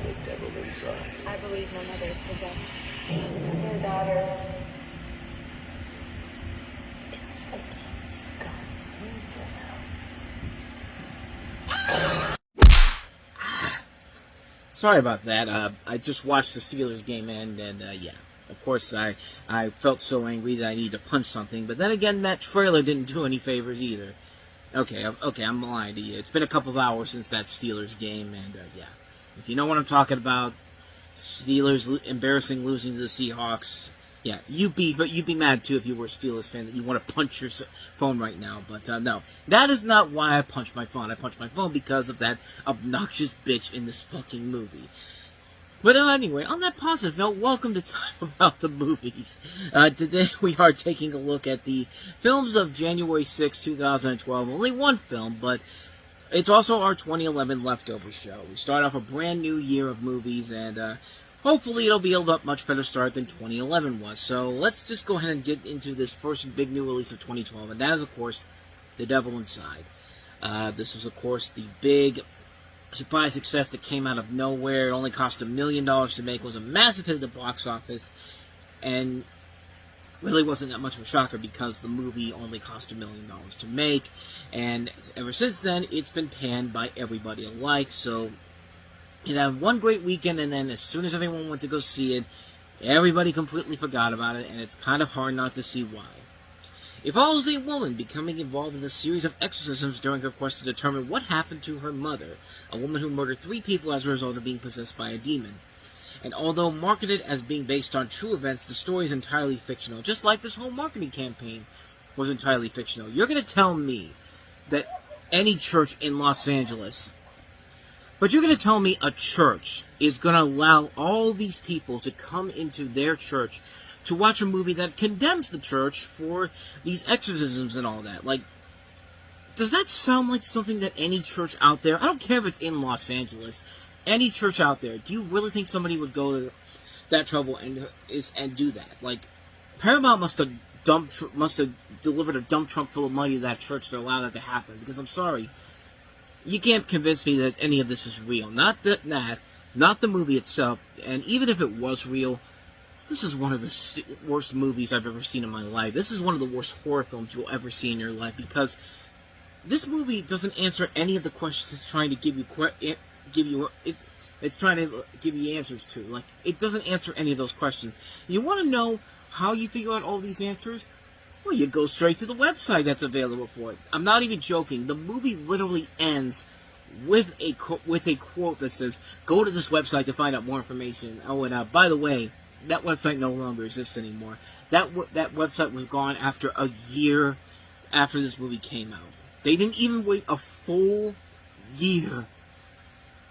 The devil inside. I believe my mother is possessed. Your daughter is against God's will. Sorry about that. I just watched the Steelers game end, and yeah. Of course, I felt so angry that I needed to punch something. But then again, that trailer didn't do any favors either. Okay, I'm lying to you. It's been a couple of hours since that Steelers game, and yeah. If you know what I'm talking about, Steelers embarrassing losing to the Seahawks. Yeah, you'd be mad too if you were a Steelers fan that you want to punch your phone right now. But no, that is not why I punched my phone. I punched my phone because of that obnoxious bitch in this fucking movie. But anyway, on that positive note, welcome to Time About the Movies. Today we are taking a look at the films of January 6, 2012. Only one film, but it's also our 2011 leftover show. We start off a brand new year of movies, and hopefully it'll be a much better start than 2011 was. So let's just go ahead and get into this first big new release of 2012, and that is, of course, The Devil Inside. This was, of course, the big surprise success that came out of nowhere. It only cost $1 million to make. It was a massive hit at the box office, and really wasn't that much of a shocker because the movie only cost $1 million to make, and ever since then, it's been panned by everybody alike. So it had one great weekend, and then as soon as everyone went to go see it, everybody completely forgot about it, and it's kind of hard not to see why. It follows a woman becoming involved in a series of exorcisms during her quest to determine what happened to her mother, a woman who murdered 3 people as a result of being possessed by a demon. And although marketed as being based on true events, the story is entirely fictional, just like this whole marketing campaign was entirely fictional. You're going to tell me that any church in Los Angeles, but you're going to tell me a church is going to allow all these people to come into their church to watch a movie that condemns the church for these exorcisms and all that. Like, does that sound like something that any church out there, I don't care if it's in Los Angeles, any church out there, do you really think somebody would go to that trouble and do that? Like, Paramount must have delivered a dump trunk full of money to that church to allow that to happen. Because I'm sorry, you can't convince me that any of this is real. Not the movie itself. And even if it was real, this is one of the worst movies I've ever seen in my life. This is one of the worst horror films you'll ever see in your life, because this movie doesn't answer any of the questions it's trying to give you answers to. Like, it doesn't answer any of those questions. You want to know how you figure out all these answers? Well, you go straight to the website that's available for it. I'm not even joking. The movie literally ends with a quote that says, "Go to this website to find out more information." Oh, and by the way, that website no longer exists anymore. That website was gone after a year after this movie came out. They didn't even wait a full year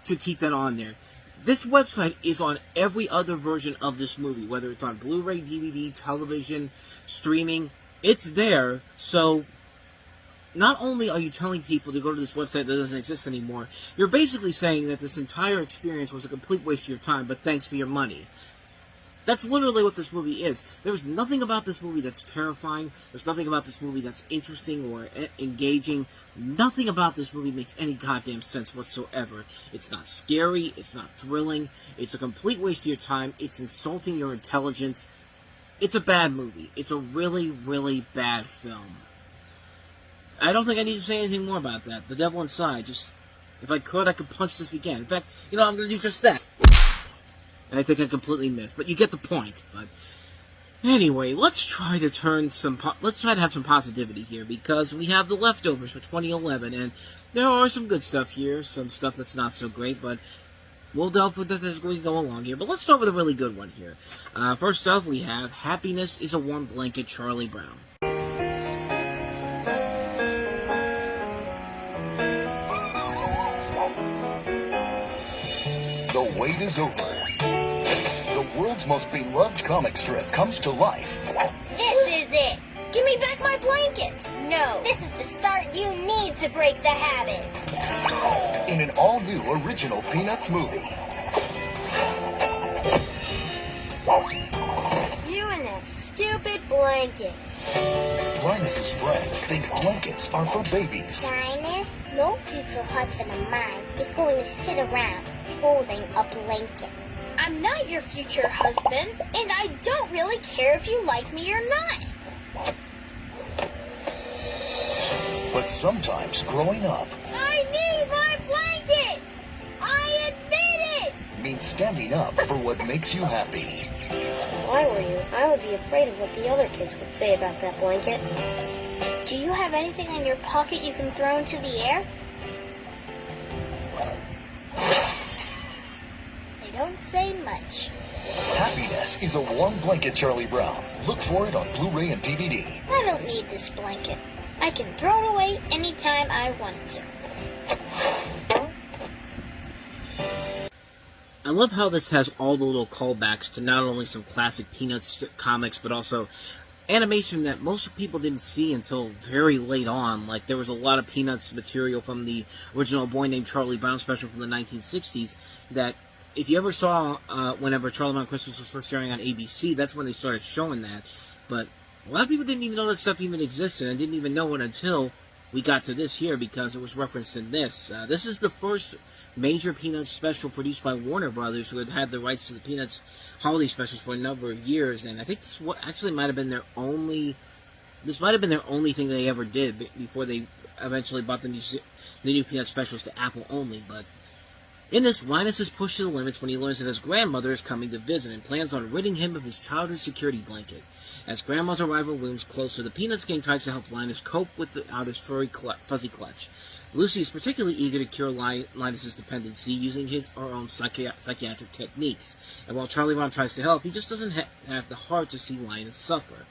to keep that on there. This website is on every other version of this movie, whether it's on Blu-ray, DVD, television, streaming. It's there. So not only are you telling people to go to this website that doesn't exist anymore, you're basically saying that this entire experience was a complete waste of your time, but thanks for your money. That's literally what this movie is. There's nothing about this movie that's terrifying. There's nothing about this movie that's interesting or engaging. Nothing about this movie makes any goddamn sense whatsoever. It's not scary. It's not thrilling. It's a complete waste of your time. It's insulting your intelligence. It's a bad movie. It's a really, really bad film. I don't think I need to say anything more about that. The Devil Inside. Just, if I could punch this again. In fact, I'm going to do just that. And I think I completely missed, but you get the point. But anyway, let's try to have some positivity here, because we have the leftovers for 2011, and there are some good stuff here, some stuff that's not so great, but we'll delve with that as we go along here. But let's start with a really good one here. First off, we have Happiness is a Warm Blanket, Charlie Brown. The wait is over. The world's most beloved comic strip comes to life. This is it. Give me back my blanket. No, this is the start you need to break the habit. In an all-new original Peanuts movie. You and that stupid blanket. Linus's friends think blankets are for babies. Linus, No future husband of mine is going to sit around holding a blanket. I'm not your future husband, and I don't really care if you like me or not. But sometimes growing up I need my blanket! I admit it! means standing up for what makes you happy. If I were you, I would be afraid of what the other kids would say about that blanket. Do you have anything in your pocket you can throw into the air? They don't say much. Happiness is a warm blanket, Charlie Brown. Look for it on Blu-ray and DVD. I don't need this blanket. I can throw it away anytime I want to. I love how this has all the little callbacks to not only some classic Peanuts comics, but also animation that most people didn't see until very late on. Like, there was a lot of Peanuts material from the original Boy Named Charlie Brown special from the 1960s that, if you ever saw whenever Charlie Brown Christmas was first airing on ABC, that's when they started showing that. But a lot of people didn't even know that stuff even existed, and didn't even know it until we got to this here, because it was referenced in this. This is the first major Peanuts special produced by Warner Brothers, who had had the rights to the Peanuts holiday specials for a number of years, and I think this actually might have been their only thing they ever did before they eventually bought the new Peanuts specials to Apple only. But in this, Linus is pushed to the limits when he learns that his grandmother is coming to visit and plans on ridding him of his childhood security blanket. As Grandma's arrival looms closer, the Peanuts gang tries to help Linus cope without his fuzzy clutch. Lucy is particularly eager to cure Linus's dependency using her own psychiatric techniques, and while Charlie Brown tries to help, he just doesn't have the heart to see Linus suffer.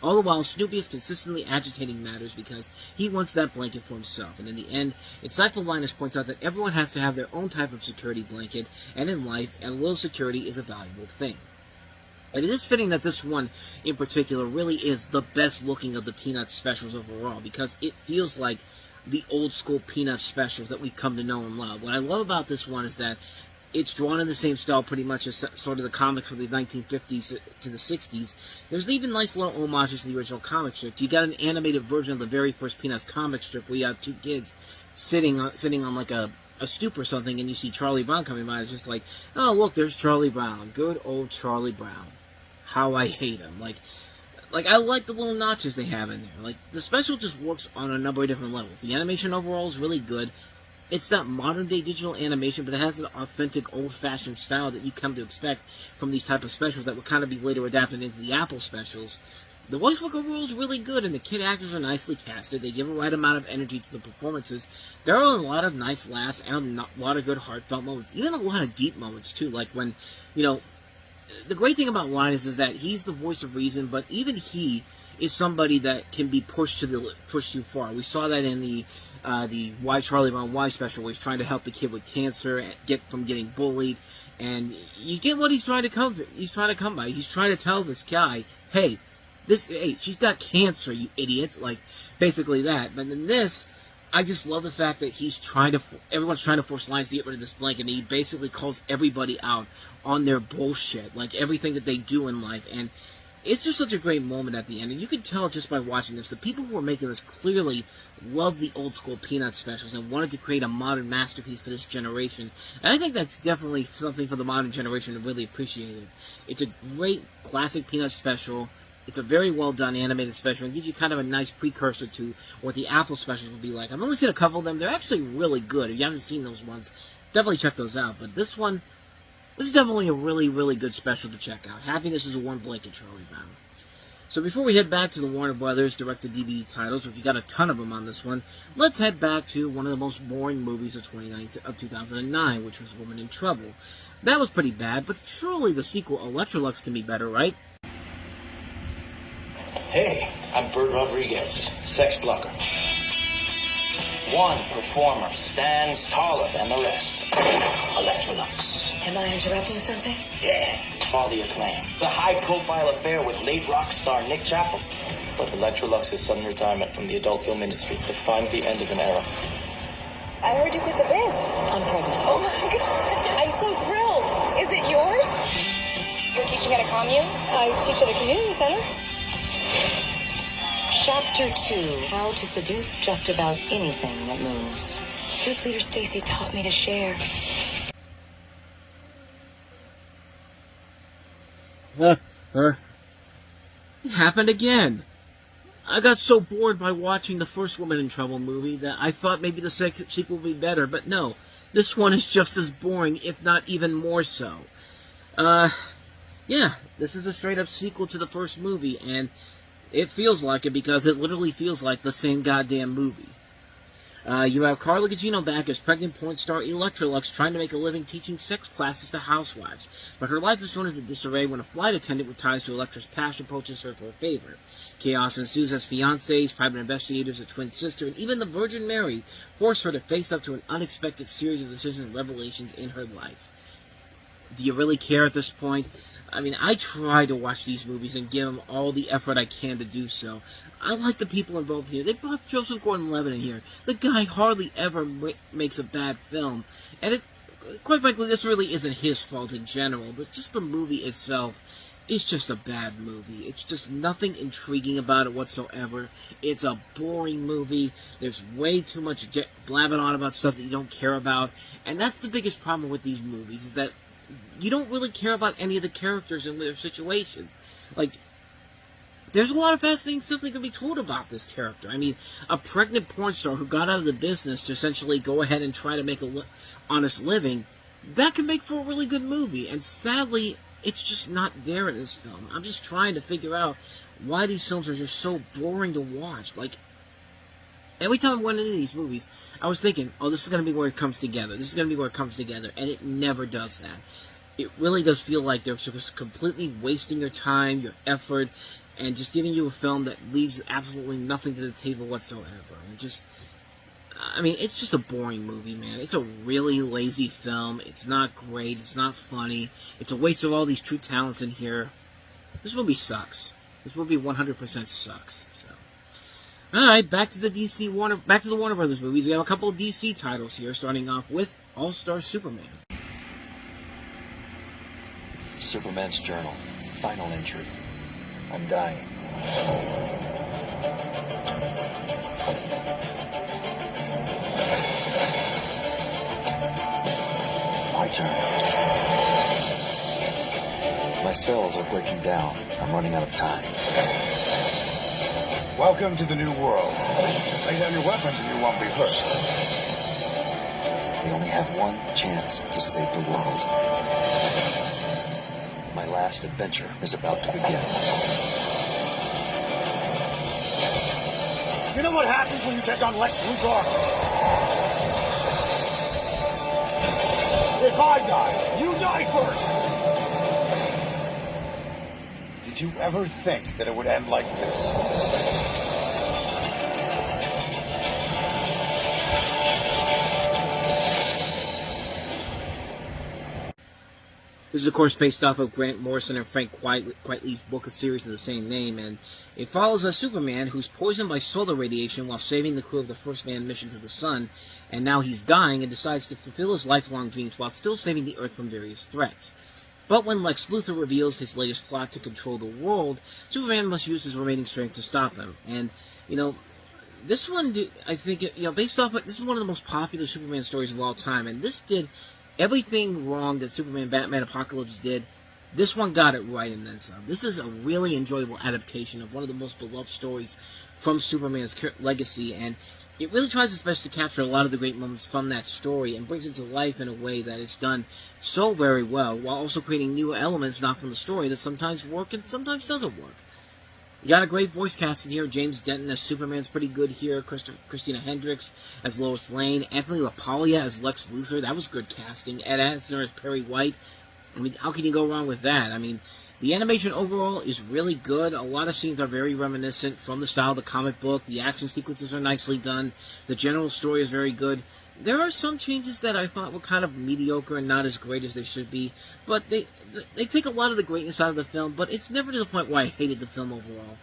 All the while, Snoopy is consistently agitating matters because he wants that blanket for himself, and in the end, insightful Linus points out that everyone has to have their own type of security blanket, and in life, a little security is a valuable thing. And it is fitting that this one, in particular, really is the best looking of the Peanuts specials overall, because it feels like the old school Peanuts specials that we've come to know and love. What I love about this one is that it's drawn in the same style pretty much as sort of the comics from the 1950s to the 60s. There's even nice little homages to the original comic strip. You got an animated version of the very first Peanuts comic strip where you have two kids sitting on like a stoop or something, and you see Charlie Brown coming by. It's just like, oh, look, there's Charlie Brown. Good old Charlie Brown. How I hate him. Like I like the little notches they have in there. Like, the special just works on a number of different levels. The animation overall is really good. It's not modern-day digital animation, but it has an authentic, old-fashioned style that you come to expect from these type of specials that would kind of be later adapted into the Apple specials. The voice work overall is really good, and the kid actors are nicely casted. They give a right amount of energy to the performances. There are a lot of nice laughs and a lot of good heartfelt moments. Even a lot of deep moments, too, like when, you know, the great thing about Linus is that he's the voice of reason, but even he is somebody that can be pushed too far. We saw that in the Why Charlie Brown Why special, where he's trying to help the kid with cancer, from getting bullied, and you get what he's trying to come by. He's trying to tell this guy, hey, she's got cancer, you idiot, like basically that. But in this, I just love the fact that everyone's trying to force Linus to get rid of this blanket, and he basically calls everybody out on their bullshit, like everything that they do in life, and it's just such a great moment at the end, and you can tell just by watching this, the people who are making this clearly love the old school Peanuts specials and wanted to create a modern masterpiece for this generation, and I think that's definitely something for the modern generation to really appreciate it. It's a great classic Peanuts special. It's a very well done animated special, and gives you kind of a nice precursor to what the Apple specials will be like. I've only seen a couple of them. They're actually really good. If you haven't seen those ones, definitely check those out. But this is definitely a really, really good special to check out. Happiness is a Warm Blanket, Charlie Brown. So before we head back to the Warner Brothers direct-to-DVD titles, which you got a ton of them on this one, let's head back to one of the most boring movies of 2009, which was Woman in Trouble. That was pretty bad, but surely the sequel, Electrolux, can be better, right? Hey, I'm Bert Rodriguez, sex blocker. One performer stands taller than the rest. Electrolux. Am I interrupting something? Yeah, all the acclaim. The high-profile affair with late rock star Nick Chappell. But Electrolux's sudden retirement from the adult film industry defined the end of an era. I heard you quit the biz. I'm pregnant. Oh my god. I'm so thrilled. Is it yours? You're teaching at a commune? I teach at a community center. Chapter 2, How to Seduce Just About Anything That Moves. Group leader Stacy taught me to share. It happened again. I got so bored by watching the first Woman in Trouble movie that I thought maybe the sequel would be better, but no. This one is just as boring, if not even more so. Yeah, this is a straight-up sequel to the first movie, and it feels like it because it literally feels like the same goddamn movie. You have Carla Gugino back as pregnant porn star Electrolux trying to make a living teaching sex classes to housewives, but her life is thrown into disarray when a flight attendant with ties to Electra's past approaches her for a favor. Chaos ensues as fiancés, private investigators, a twin sister, and even the Virgin Mary force her to face up to an unexpected series of decisions and revelations in her life. Do you really care at this point? I mean, I try to watch these movies and give them all the effort I can to do so. I like the people involved here. They brought Joseph Gordon-Levitt in here. The guy hardly ever makes a bad film. And quite frankly, this really isn't his fault in general, but just the movie itself is just a bad movie. It's just nothing intriguing about it whatsoever. It's a boring movie. There's way too much blabbing on about stuff that you don't care about. And that's the biggest problem with these movies, is that you don't really care about any of the characters and their situations. Like, there's a lot of bad things simply can be told about this character. I mean, a pregnant porn star who got out of the business to essentially go ahead and try to make a honest living, that can make for a really good movie. And sadly, it's just not there in this film. I'm just trying to figure out why these films are just so boring to watch. Like, every time I went into these movies, I was thinking, oh, this is going to be where it comes together. This is going to be where it comes together. And it never does that. It really does feel like they're just completely wasting your time, your effort, and just giving you a film that leaves absolutely nothing to the table whatsoever. And just, I mean, it's just a boring movie, man. It's a really lazy film. It's not great. It's not funny. It's a waste of all these true talents in here. This movie sucks. This movie 100% sucks. So, all right, back to the Warner Brothers movies. We have a couple of DC titles here, starting off with All-Star Superman. Superman's Journal. Final entry. I'm dying. My turn. My cells are breaking down. I'm running out of time. Welcome to the new world. Lay down your weapons and you won't be hurt. We only have one chance to save the world. My last adventure is about to begin. You know what happens when you take on Lex Luthor? If I die, you die first! Did you ever think that it would end like this? This is, of course, based off of Grant Morrison and Frank Quitely's book of series of the same name, and it follows a Superman who's poisoned by solar radiation while saving the crew of the first man mission to the sun, and now he's dying and decides to fulfill his lifelong dreams while still saving the Earth from various threats. But when Lex Luthor reveals his latest plot to control the world, Superman must use his remaining strength to stop him. And, you know, this one, I think, based off of, this is one of the most popular Superman stories of all time, and this did everything wrong that Superman, Batman, Apocalypse did. This one got it right and then some. This is a really enjoyable adaptation of one of the most beloved stories from Superman's legacy, and it really tries its best to capture a lot of the great moments from that story and brings it to life in a way that is done so very well, while also creating new elements not from the story that sometimes work and sometimes doesn't work. You got a great voice cast in here. James Denton as Superman's pretty good here. Christina Hendricks as Lois Lane. Anthony LaPaglia as Lex Luthor. That was good casting. Ed Asner as Perry White. I mean, how can you go wrong with that? I mean, the animation overall is really good. A lot of scenes are very reminiscent from the style of the comic book. The action sequences are nicely done. The general story is very good. There are some changes that I thought were kind of mediocre and not as great as they should be, but they take a lot of the greatness out of the film, but it's never to the point where I hated the film overall.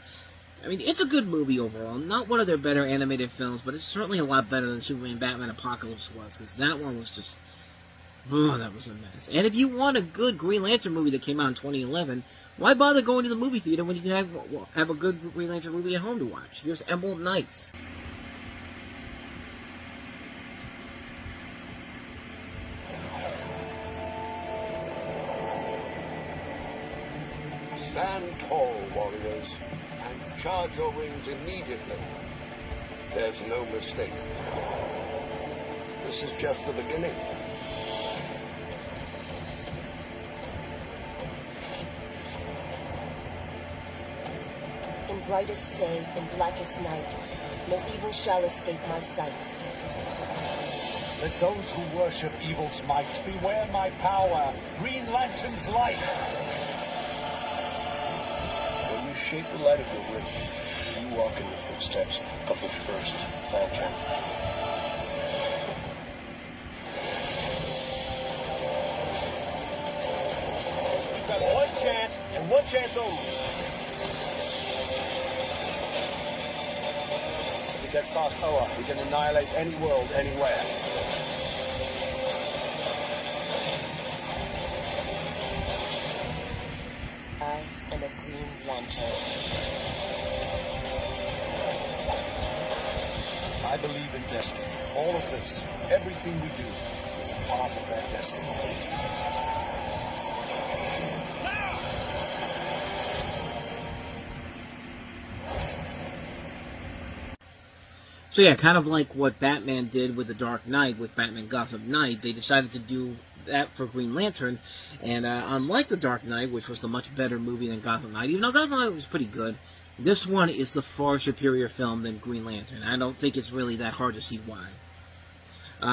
I mean, it's a good movie overall. Not one of their better animated films, but it's certainly a lot better than Superman, Batman, Apocalypse was, because that one was just... Oh, that was a mess. And if you want a good Green Lantern movie that came out in 2011, why bother going to the movie theater when you can have a good Green Lantern movie at home to watch? Here's Emerald Knights. Stand tall, warriors, and charge your wings immediately. There's no mistake. This is just the beginning. In brightest day, in blackest night, no evil shall escape my sight. Let those who worship evil's might beware my power, Green Lantern's light. When you shape the light of your ring, you walk in the footsteps of the first Lantern. You've got one chance, and one chance only. If he gets past Oa, he can annihilate any world, anywhere. I am a Green Lantern. I believe in destiny. All of this, everything we do, is a part of that destiny. So yeah, kind of like what Batman did with The Dark Knight, with Batman Gotham Knight, they decided to do that for Green Lantern, and unlike The Dark Knight, which was the much better movie than Gotham Knight, even though Gotham Knight was pretty good, this one is the far superior film than Green Lantern. I don't think it's really that hard to see why.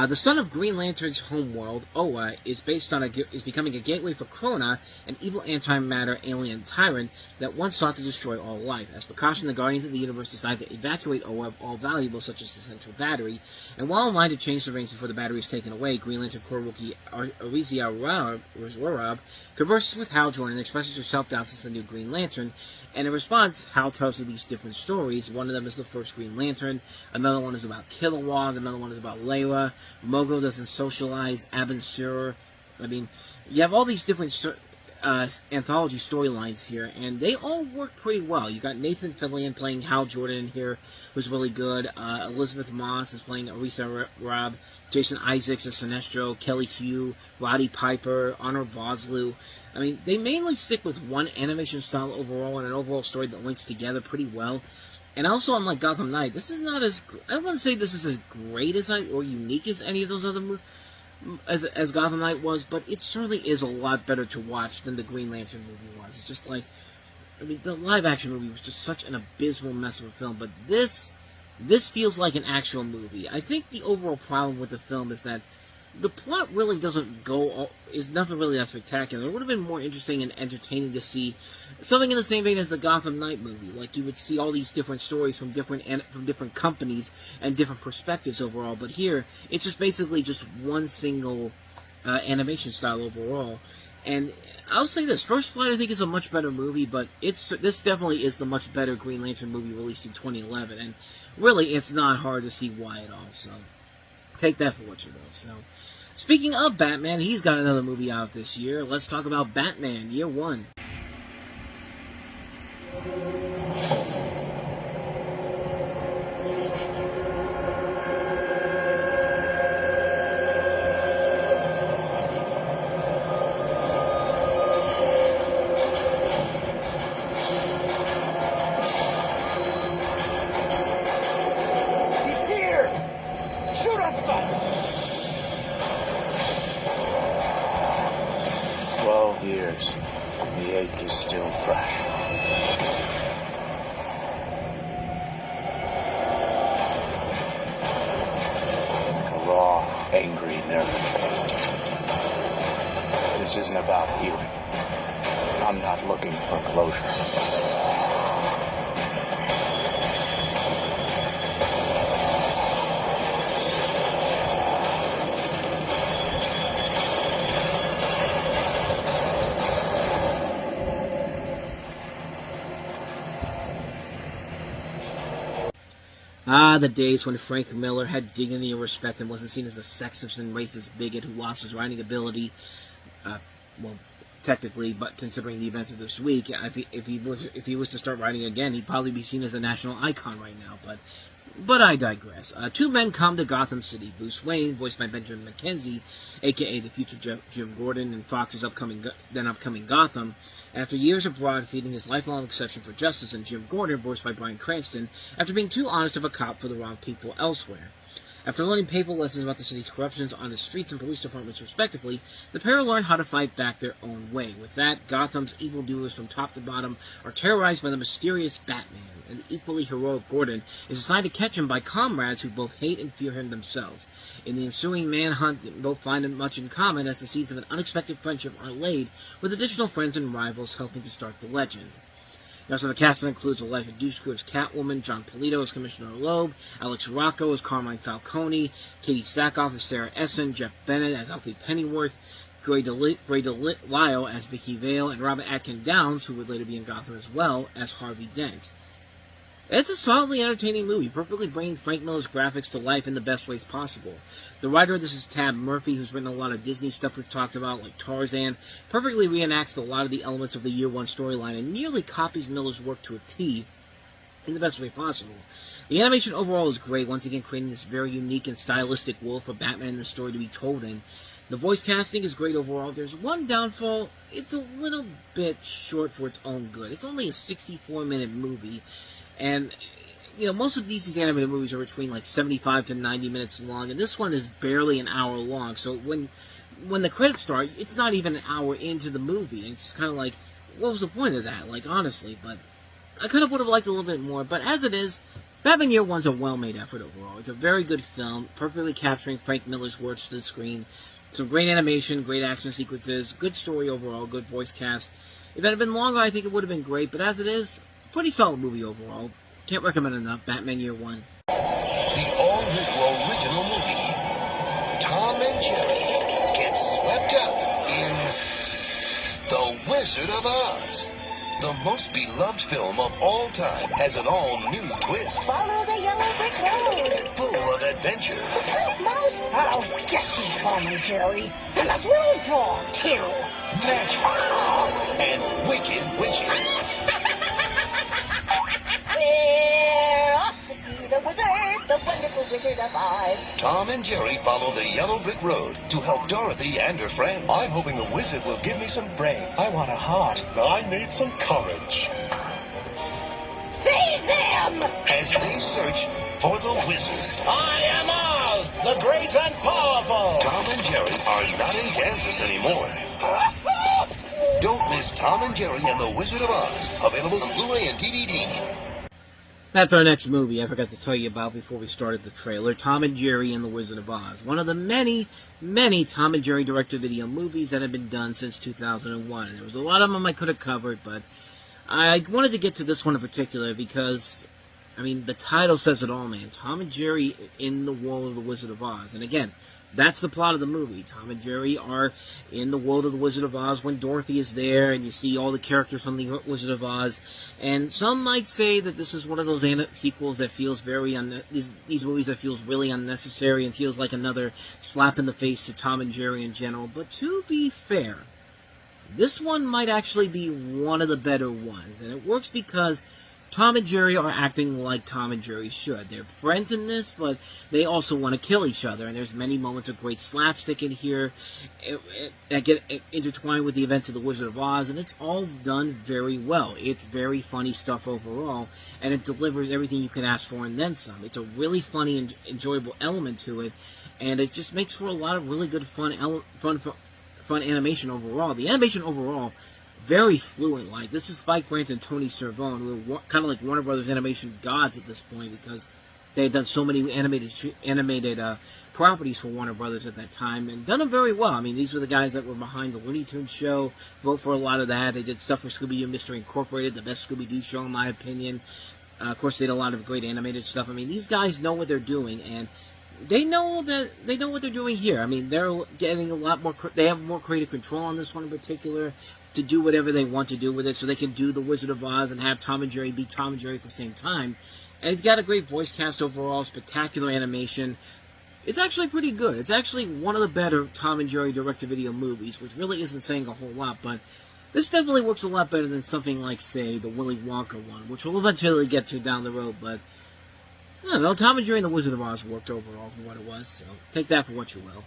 The son of Green Lantern's homeworld, Oa, is becoming a gateway for Krona, an evil antimatter alien tyrant that once sought to destroy all life. As precaution, the Guardians of the Universe decide to evacuate Oa of all valuables, such as the central battery. And while in line to change the rings before the battery is taken away, Green Lantern Corps rookie Rysher converses with Hal Jordan and expresses her self-doubts as the new Green Lantern. And in response, Hal tells her these different stories. One of them is the first Green Lantern. Another one is about Kilowog. Another one is about Layla. Mogo doesn't socialize. Abin Sur. I mean, you have all these different anthology storylines here, and they all work pretty well. You got Nathan Fillion playing Hal Jordan here, who's really good. Elizabeth Moss is playing Arisa Robb. Jason Isaacs as Sinestro. Kelly Hugh. Roddy Piper. Honor Vosloo. I mean, they mainly stick with one animation style overall and an overall story that links together pretty well. And also, unlike Gotham Knight, this is not as... I don't want to say this is as great as or unique as any of those other movies, as Gotham Knight was, but it certainly is a lot better to watch than the Green Lantern movie was. It's just like... I mean, the live-action movie was just such an abysmal mess of a film, but this feels like an actual movie. I think the overall problem with the film is that the plot really doesn't is nothing really that spectacular. It would have been more interesting and entertaining to see something in the same vein as the Gotham Knight movie. Like, you would see all these different stories from different companies and different perspectives overall. But here, it's just basically just one single animation style overall. And I'll say this, First Flight I think is a much better movie, but this definitely is the much better Green Lantern movie released in 2011. And really, it's not hard to see why at all. So take that for what you will. So, speaking of Batman, he's got another movie out this year. Let's talk about Batman Year One. He's here! Shoot him, son! 12 years. The ache is still fresh. Like a raw, angry nerve. This isn't about healing. I'm not looking for closure. Ah, the days when Frank Miller had dignity and respect and wasn't seen as a sexist and racist bigot who lost his writing ability. Well, technically, but considering the events of this week, if he was to start writing again, he'd probably be seen as a national icon right now. But I digress. Two men come to Gotham City. Bruce Wayne, voiced by Benjamin McKenzie, a.k.a. the future Jim Gordon in Fox's upcoming Gotham, after years abroad feeding his lifelong obsession for justice, and Jim Gordon, voiced by Bryan Cranston, after being too honest of a cop for the wrong people elsewhere. After learning painful lessons about the city's corruptions on its streets and police departments respectively, the pair learn how to fight back their own way. With that, Gotham's evildoers from top to bottom are terrorized by the mysterious Batman, and the equally heroic Gordon is assigned to catch him by comrades who both hate and fear him themselves. In the ensuing manhunt, they both find much in common as the seeds of an unexpected friendship are laid, with additional friends and rivals helping to start the legend. Also, the cast includes Elijah Dushku as Catwoman, John Polito as Commissioner Loeb, Alex Rocco as Carmine Falcone, Katie Sackhoff as Sarah Essen, Jeff Bennett as Alfie Pennyworth, Gray DeLisle as Vicky Vale, and Robert Atkin Downs, who would later be in Gotham as well, as Harvey Dent. It's a solidly entertaining movie, perfectly bringing Frank Miller's graphics to life in the best ways possible. The writer of this is Tab Murphy, who's written a lot of Disney stuff we've talked about, like Tarzan, perfectly reenacts a lot of the elements of the Year One storyline, and nearly copies Miller's work to a T in the best way possible. The animation overall is great, once again creating this very unique and stylistic world for Batman and the story to be told in. The voice casting is great overall. There's one downfall: it's a little bit short for its own good. It's only a 64-minute movie. And, you know, most of these animated movies are between like 75 to 90 minutes long, and this one is barely an hour long. So when the credits start, it's not even an hour into the movie. And it's kind of like, what was the point of that? Like, honestly, but I kind of would have liked a little bit more. But as it is, Batman Year One's a well-made effort overall. It's a very good film, perfectly capturing Frank Miller's words to the screen. Some great animation, great action sequences, good story overall, good voice cast. If it had been longer, I think it would have been great. But as it is, pretty solid movie overall. Can't recommend enough. Batman Year One. The all-Regal original movie. Tom and Jerry get swept up in The Wizard of Oz. The most beloved film of all time has an all-new twist. Follow the yellow brick road. Full of adventure. Mouse, I'll get you, Tom and Jerry. And a little dog, too. Magic. And wicked witches. We're off to see the wizard, the wonderful Wizard of Oz. Tom and Jerry follow the yellow brick road to help Dorothy and her friends. I'm hoping the wizard will give me some brains. I want a heart. I need some courage. Seize them! As they search for the wizard. I am Oz, the great and powerful. Tom and Jerry are not in Kansas anymore. Don't miss Tom and Jerry and the Wizard of Oz. Available on Blu-ray and DVD. That's our next movie I forgot to tell you about before we started the trailer. Tom and Jerry and the Wizard of Oz. One of the many, many Tom and Jerry direct-to-video movies that have been done since 2001. And there was a lot of them I could have covered, but I wanted to get to this one in particular because, I mean, the title says it all, man. Tom and Jerry in the world of the Wizard of Oz. And again, that's the plot of the movie. Tom and Jerry are in the world of the Wizard of Oz when Dorothy is there, and you see all the characters from the Wizard of Oz. And some might say that this is one of those sequels that feels very these movies that feels really unnecessary and feels like another slap in the face to Tom and Jerry in general. But to be fair, this one might actually be one of the better ones, and it works because Tom and Jerry are acting like Tom and Jerry should. They're friends in this, but they also want to kill each other. And there's many moments of great slapstick in here that get intertwined with the events of The Wizard of Oz. And it's all done very well. It's very funny stuff overall. And it delivers everything you can ask for and then some. It's a really funny and enjoyable element to it. And it just makes for a lot of really good fun animation overall. The animation overall, very fluent. Like, this is Spike Grant and Tony Cervone, who are kind of like Warner Brothers animation gods at this point because they had done so many animated properties for Warner Brothers at that time and done them very well. I mean, these were the guys that were behind the Looney Tunes show, wrote for a lot of that. They did stuff for Scooby-Doo Mystery Incorporated, the best Scooby-Doo show in my opinion. Of course, they did a lot of great animated stuff. I mean, these guys know what they're doing, and they know what they're doing here. I mean, they're getting a lot more. They have more creative control on this one in particular to do whatever they want to do with it, so they can do The Wizard of Oz and have Tom and Jerry be Tom and Jerry at the same time. And it's got a great voice cast overall, spectacular animation. It's actually pretty good. It's actually one of the better Tom and Jerry direct-to-video movies, which really isn't saying a whole lot, but this definitely works a lot better than something like, say, the Willy Wonka one, which we'll eventually get to down the road, but I don't know, Tom and Jerry and the Wizard of Oz worked overall for what it was, so take that for what you will.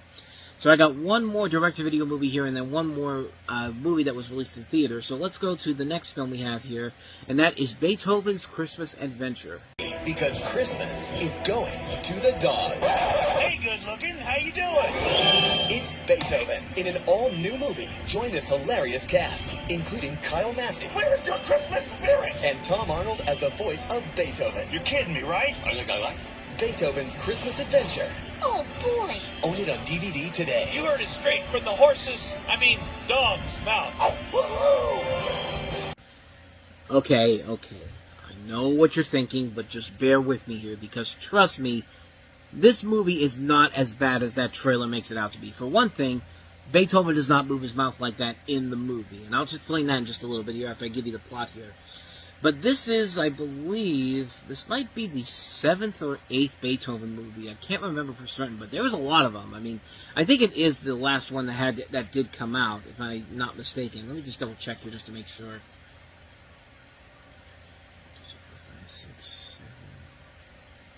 So I got one more direct-to-video movie here, and then one more movie that was released in theaters. So let's go to the next film we have here, and that is Beethoven's Christmas Adventure. Because Christmas is going to the dogs. Hey, good looking. How you doing? It's Beethoven in an all-new movie. Join this hilarious cast, including Kyle Massey. Where's your Christmas spirit? And Tom Arnold as the voice of Beethoven. You're kidding me, right? I think I like it. Beethoven's Christmas Adventure. Oh, boy. Own it on DVD today. You heard it straight from the dog's mouth. Woohoo! Okay. I know what you're thinking, but just bear with me here, because trust me, this movie is not as bad as that trailer makes it out to be. For one thing, Beethoven does not move his mouth like that in the movie, and I'll just explain that in just a little bit here after I give you the plot here. But this is, I believe, this might be the 7th or 8th Beethoven movie. I can't remember for certain, but there was a lot of them. I mean, I think it is the last one that did come out, if I'm not mistaken. Let me just double check here just to make sure.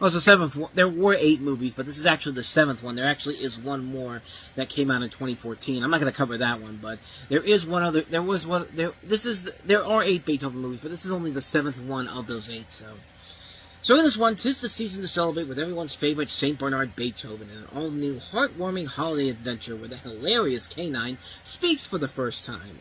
Oh, it's the 7th one. There were 8 movies, but this is actually the 7th one. There actually is one more that came out in 2014. I'm not going to cover that one, but there is one other. There was one. There are 8 Beethoven movies, but this is only the 7th one of those 8. So in this one, 'tis the season to celebrate with everyone's favorite Saint Bernard Beethoven in an all-new, heartwarming holiday adventure where the hilarious canine speaks for the first time.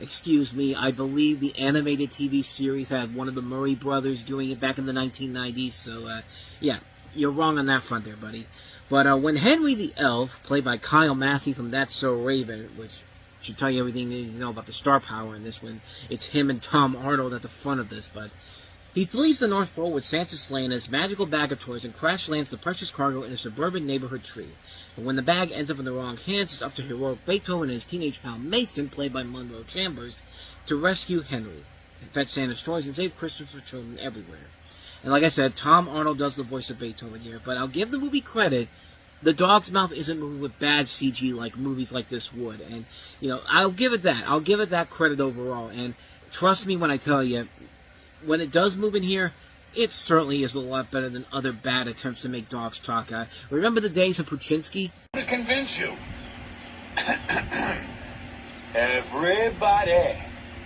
Excuse me, I believe the animated TV series had one of the Murray brothers doing it back in the 1990s, so, yeah, you're wrong on that front there, buddy. But when Henry the Elf, played by Kyle Massey from That's So Raven, which should tell you everything you need to know about the star power in this one, it's him and Tom Arnold at the front of this, but he flees the North Pole with Santa's sleigh and his magical bag of toys and crash lands the precious cargo in a suburban neighborhood tree. But when the bag ends up in the wrong hands, it's up to heroic Beethoven and his teenage pal Mason, played by Monroe Chambers, to rescue Henry and fetch Santa's toys and save Christmas for children everywhere. And like I said, Tom Arnold does the voice of Beethoven here, but I'll give the movie credit. The dog's mouth isn't moving with bad CG like movies like this would, and, you know, I'll give it that. I'll give it that credit overall, and trust me when I tell you, when it does move in here, it certainly is a lot better than other bad attempts to make dogs talk. Remember the days of Puchinsky? To convince you. Everybody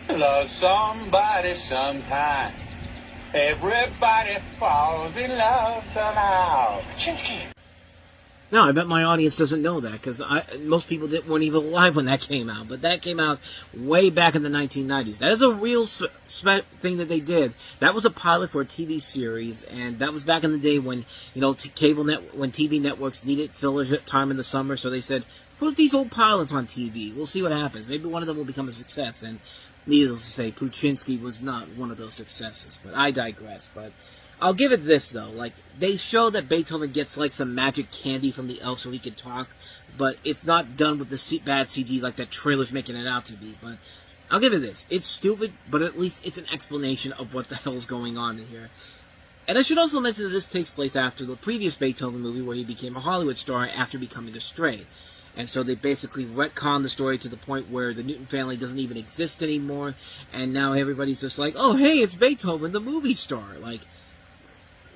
loves somebody sometime. Everybody falls in love somehow. Chinsky. No, I bet my audience doesn't know that, because most people weren't even alive when that came out. But that came out way back in the 1990s. That is a real thing that they did. That was a pilot for a TV series, and that was back in the day when, you know, when TV networks needed filler time in the summer. So they said, put these old pilots on TV. We'll see what happens. Maybe one of them will become a success. And needless to say, Puchinsky was not one of those successes. But I digress. But I'll give it this, though. Like, they show that Beethoven gets, like, some magic candy from the elf so he can talk, but it's not done with the bad CG like that trailer's making it out to be. But I'll give it this. It's stupid, but at least it's an explanation of what the hell's going on in here. And I should also mention that this takes place after the previous Beethoven movie where he became a Hollywood star after becoming a stray. And so they basically retcon the story to the point where the Newton family doesn't even exist anymore, and now everybody's just like, oh, hey, it's Beethoven, the movie star. Like,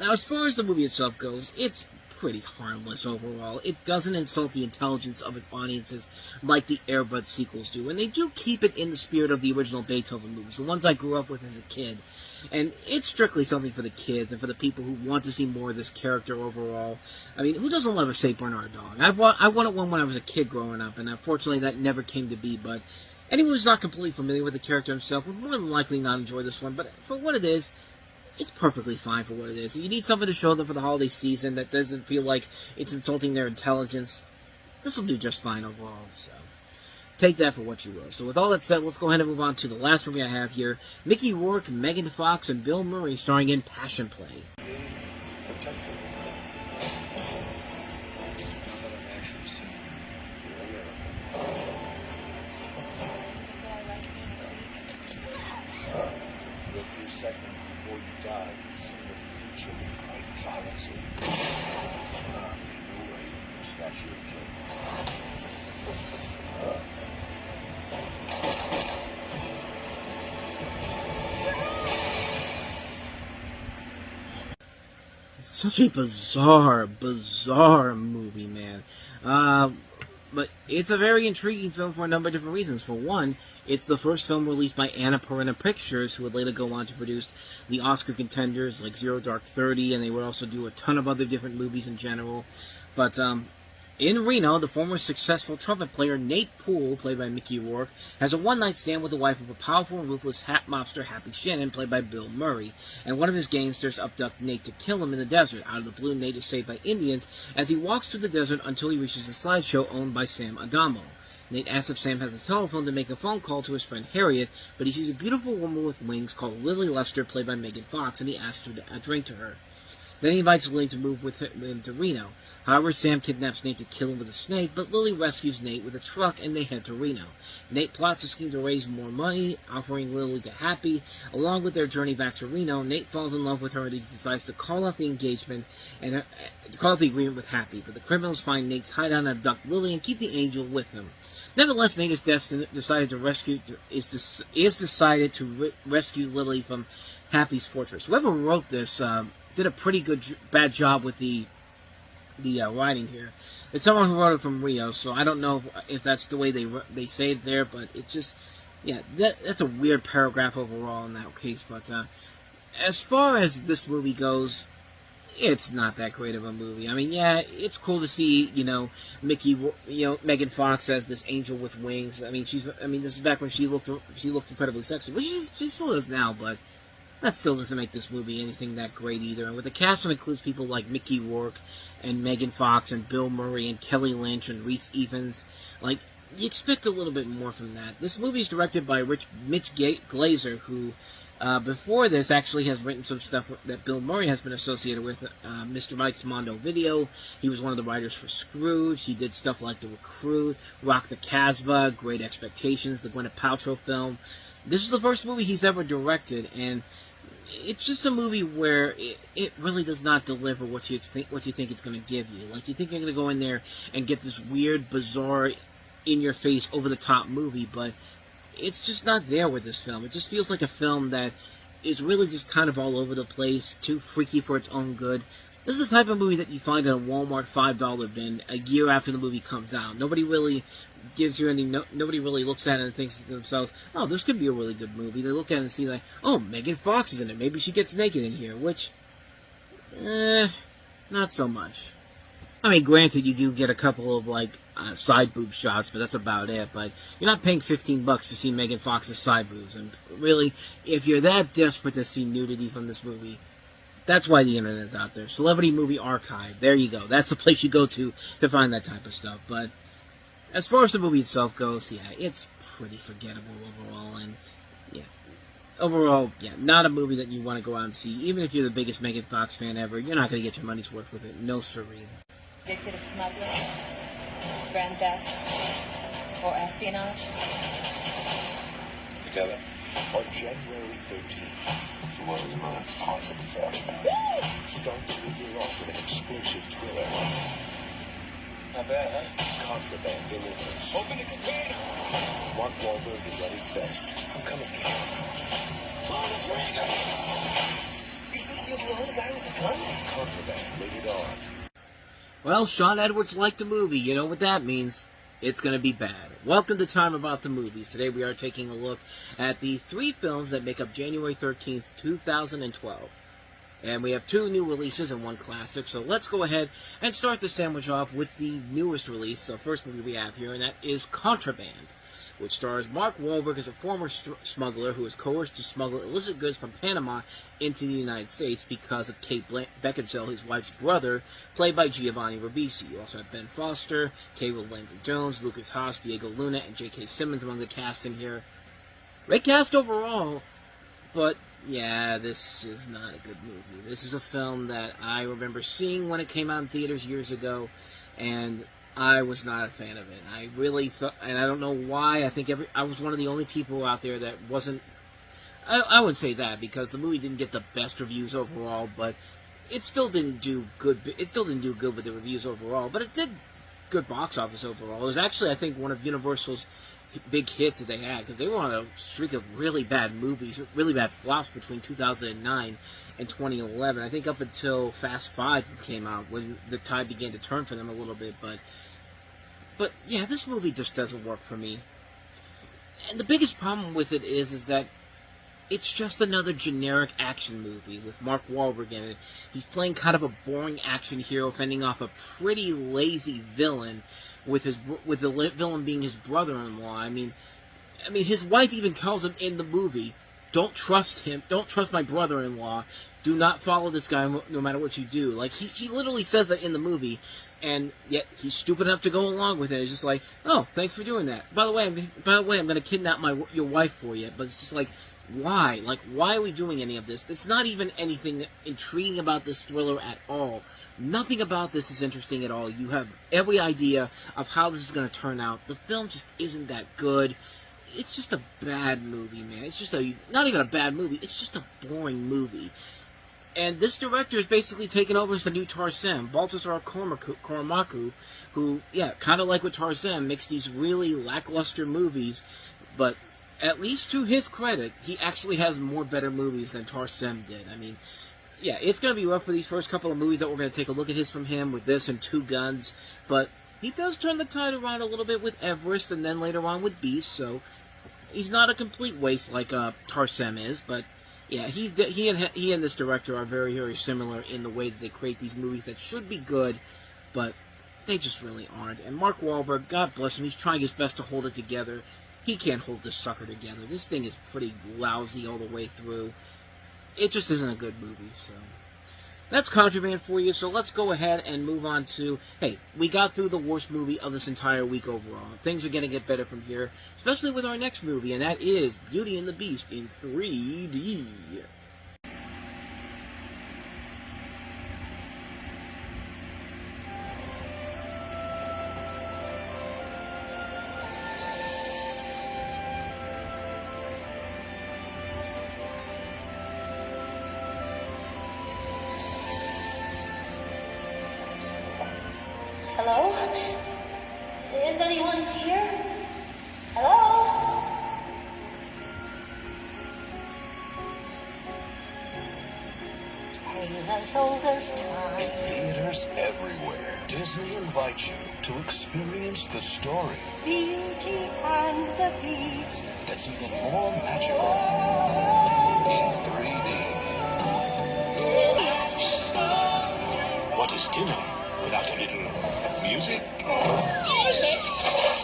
now, as far as the movie itself goes, it's pretty harmless overall. It doesn't insult the intelligence of its audiences like the Air Bud sequels do, and they do keep it in the spirit of the original Beethoven movies, the ones I grew up with as a kid. And it's strictly something for the kids and for the people who want to see more of this character overall. I mean, who doesn't love a St. Bernard dog? I wanted one when I was a kid growing up, and unfortunately that never came to be, but anyone who's not completely familiar with the character himself would more than likely not enjoy this one, but for what it is, it's perfectly fine for what it is. You need something to show them for the holiday season that doesn't feel like it's insulting their intelligence. This will do just fine overall, so take that for what you will. So with all that said, let's go ahead and move on to the last movie I have here. Mickey Rourke, Megan Fox, and Bill Murray starring in Passion Play. should be great clarity. Statue of King. Such a bizarre movie, man. But it's a very intriguing film for a number of different reasons. For one, it's the first film released by Annapurna Pictures, who would later go on to produce the Oscar contenders like Zero Dark 30, and they would also do a ton of other different movies in general. But in Reno, the former successful trumpet player Nate Poole, played by Mickey Rourke, has a one-night stand with the wife of a powerful and ruthless hat mobster, Happy Shannon, played by Bill Murray, and one of his gangsters abduct Nate to kill him in the desert. Out of the blue, Nate is saved by Indians as he walks through the desert until he reaches a slideshow owned by Sam Adamo. Nate asks if Sam has a telephone to make a phone call to his friend Harriet, but he sees a beautiful woman with wings called Lily Lester, played by Megan Fox, and he asks her to drink to her. Then he invites Lily to move with him to Reno. However, Sam kidnaps Nate to kill him with a snake, but Lily rescues Nate with a truck, and they head to Reno. Nate plots a scheme to raise more money, offering Lily to Happy. Along with their journey back to Reno, Nate falls in love with her and he decides to call out the engagement and to call out the agreement with Happy. But the criminals find Nate's hideout and abduct Lily and keep the angel with him. Nevertheless, Nate is decided to rescue Lily from Happy's fortress. Whoever wrote this did a pretty bad job with the writing here. It's someone who wrote it from Rio, so I don't know if that's the way they say it there, but it just, yeah, that's a weird paragraph overall in that case. But as far as this movie goes, it's not that great of a movie. I mean, yeah, it's cool to see, Megan Fox as this angel with wings. I mean, this is back when she looked incredibly sexy, which she still is now, but that still doesn't make this movie anything that great either. And with the cast that includes people like Mickey Rourke and Megan Fox and Bill Murray and Kelly Lynch and Rhys Ifans, you expect a little bit more from that. This movie is directed by Mitch Glazer, who before this actually has written some stuff that Bill Murray has been associated with. Mr. Mike's Mondo Video. He was one of the writers for Scrooge. He did stuff like The Recruit, Rock the Casbah, Great Expectations, the Gwyneth Paltrow film. This is the first movie he's ever directed, and it's just a movie where it really does not deliver what you think it's going to give you. You think you're going to go in there and get this weird, bizarre, in-your-face, over-the-top movie, but it's just not there with this film. It just feels like a film that is really just kind of all over the place, too freaky for its own good. This is the type of movie that you find in a Walmart $5 bin a year after the movie comes out. Nobody really gives you any. Nobody really looks at it and thinks to themselves, "Oh, this could be a really good movie." They look at it and see "Oh, Megan Fox is in it. Maybe she gets naked in here." Which, not so much. I mean, granted, you do get a couple of side boob shots, but that's about it. But you're not paying $15 to see Megan Fox's side boobs. And really, if you're that desperate to see nudity from this movie, that's why the internet is out there. Celebrity Movie Archive. There you go. That's the place you go to find that type of stuff. But as far as the movie itself goes, yeah, it's pretty forgettable overall. And overall, not a movie that you want to go out and see. Even if you're the biggest Megan Fox fan ever, you're not going to get your money's worth with it. No siree. Convicted of smuggling, grand theft, or espionage? Together. On January 13th, tomorrow night, I'm at the Paramount. Start the year off with an exclusive thriller. Not bad, huh? Contraband delivers. Open the container! Mark Wahlberg is at his best. I'm coming for you. Pull the trigger! You think you're the only guy with a gun? Contraband, rated R. Well, Sean Edwards liked the movie. You know what that means. It's going to be bad. Welcome to Time About the Movies. Today we are taking a look at the 3 films that make up January 13th, 2012. And we have 2 new releases and 1 classic. So let's go ahead and start the sandwich off with the newest release, the first movie we have here, and that is Contraband, which stars Mark Wahlberg as a former smuggler who is coerced to smuggle illicit goods from Panama into the United States because of Kate Beckinsale, his wife's brother, played by Giovanni Ribisi. You also have Ben Foster, Caleb Landry-Jones, Lucas Haas, Diego Luna, and J.K. Simmons among the cast in here. Great cast overall, but yeah, this is not a good movie. This is a film that I remember seeing when it came out in theaters years ago, and I was not a fan of it. I really thought, and I don't know why, I think I was one of the only people out there that wasn't, I wouldn't say that, because the movie didn't get the best reviews overall, but it still didn't do good. It still didn't do good with the reviews overall, but it did good box office overall. It was actually, I think, one of Universal's big hits that they had, because they were on a streak of really bad movies, really bad flops between 2009 and 2011. I think up until Fast 5 came out, when the tide began to turn for them a little bit. But yeah, this movie just doesn't work for me. And the biggest problem with it is that it's just another generic action movie with Mark Wahlberg in it. He's playing kind of a boring action hero, fending off a pretty lazy villain, with the villain being his brother-in-law. I mean, his wife even tells him in the movie, "Don't trust him. Don't trust my brother-in-law. Do not follow this guy no matter what you do." Like, she literally says that in the movie, and yet he's stupid enough to go along with it. It's just like, "Oh, thanks for doing that. By the way, I'm going to kidnap your wife for you." But it's just like, why? Like, why are we doing any of this? It's not even anything intriguing about this thriller at all. Nothing about this is interesting at all. You have every idea of how this is going to turn out. The film just isn't that good. It's just a bad movie, man. It's just not even a bad movie. It's just a boring movie. And this director is basically taken over as the new Tarsem, Baltasar Kormaku, who, yeah, kind of like with Tarsem, makes these really lackluster movies, but at least to his credit, he actually has more better movies than Tarsem did. I mean, yeah, it's going to be rough for these first couple of movies that we're going to take a look at from him, with this and Two Guns, but he does turn the tide around a little bit with Everest, and then later on with Beast, so he's not a complete waste like Tarsem is, but yeah, he and this director are very, very similar in the way that they create these movies that should be good, but they just really aren't. And Mark Wahlberg, God bless him, he's trying his best to hold it together. He can't hold this sucker together. This thing is pretty lousy all the way through. It just isn't a good movie, so that's Contraband for you. So let's go ahead and move on to, hey, we got through the worst movie of this entire week overall. Things are going to get better from here, especially with our next movie, and that is Beauty and the Beast in 3D. Hello? Is anyone here? Hello? Taylor's oldest time. In theaters everywhere, Disney invites you to experience the story Beauty and the Beast. that's even more magical in 3D. What is dinner without a little music?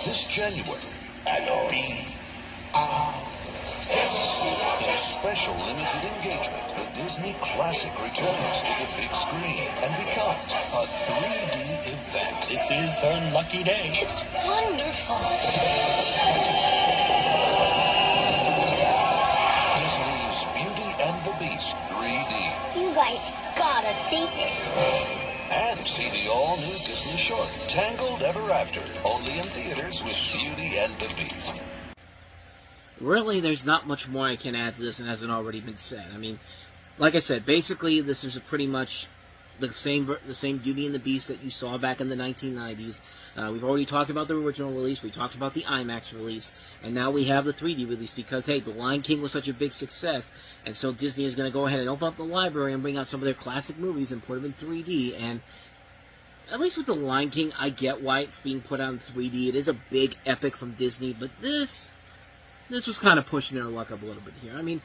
This January, in a special limited engagement, the Disney Classic returns to the big screen and becomes a 3D event. This is her lucky day. It's wonderful. Disney's Beauty and the Beast 3D. You guys gotta see this. And see the all-new Disney short, Tangled Ever After, only in theaters with Beauty and the Beast. Really, there's not much more I can add to this and hasn't already been said. I mean, like I said, basically this is pretty much the same Beauty and the Beast that you saw back in the 1990s. We've already talked about the original release, we talked about the IMAX release, and now we have the 3D release because, hey, The Lion King was such a big success, and so Disney is going to go ahead and open up the library and bring out some of their classic movies and put them in 3D, and at least with The Lion King, I get why it's being put out in 3D. It is a big epic from Disney, but this was kind of pushing their luck up a little bit here. I mean,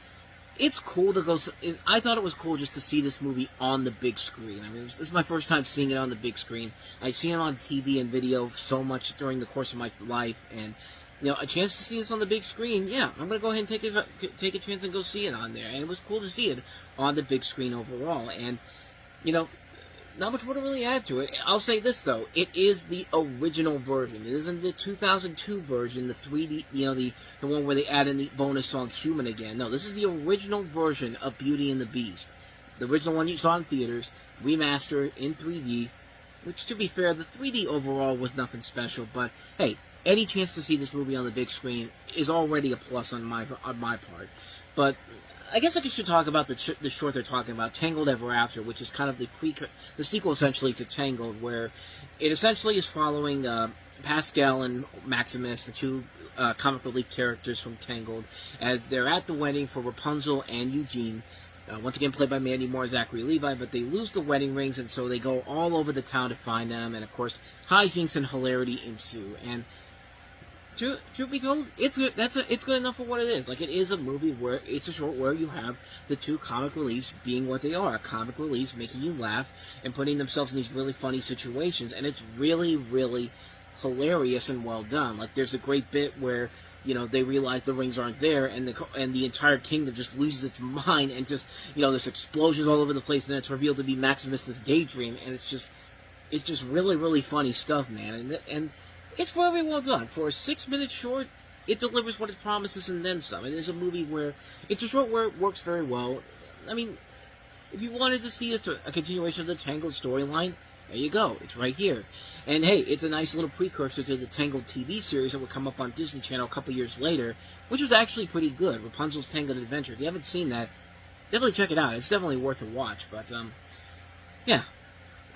it's cool to go. I thought it was cool just to see this movie on the big screen. I mean, this is my first time seeing it on the big screen. I've seen it on TV and video so much during the course of my life, and you know, a chance to see this on the big screen. Yeah, I'm gonna go ahead and take a chance and go see it on there. And it was cool to see it on the big screen overall. And you know, not much more to really add to it. I'll say this though, it is the original version. It isn't the 2002 version, the 3D, you know, the one where they add in the bonus song "Human Again." No, this is the original version of Beauty and the Beast, the original one you saw in theaters, remastered in 3D. Which, to be fair, the 3D overall was nothing special. But hey, any chance to see this movie on the big screen is already a plus on my part. But I guess I should talk about the short they're talking about, Tangled Ever After, which is kind of the sequel essentially to Tangled, where it essentially is following Pascal and Maximus, the two comic relief characters from Tangled, as they're at the wedding for Rapunzel and Eugene, once again played by Mandy Moore and Zachary Levi, but they lose the wedding rings, and so they go all over the town to find them, and of course, hijinks and hilarity ensue, and truth be told, it's good enough for what it is. Like, it is a movie where it's a short where you have the two comic reliefs being what they are. Comic reliefs making you laugh and putting themselves in these really funny situations. And it's really, really hilarious and well done. Like, there's a great bit where, you know, they realize the rings aren't there, and the entire kingdom just loses its mind, and just, you know, there's explosions all over the place, and it's revealed to be Maximus's daydream, and it's just really, really funny stuff, man. And it's very well done. For a 6-minute short, it delivers what it promises and then some. It is a movie where it's a short where it works very well. I mean, if you wanted to see it's a continuation of the Tangled storyline, there you go. It's right here. And hey, it's a nice little precursor to the Tangled TV series that would come up on Disney Channel a couple years later, which was actually pretty good. Rapunzel's Tangled Adventure. If you haven't seen that, definitely check it out. It's definitely worth a watch. But, yeah.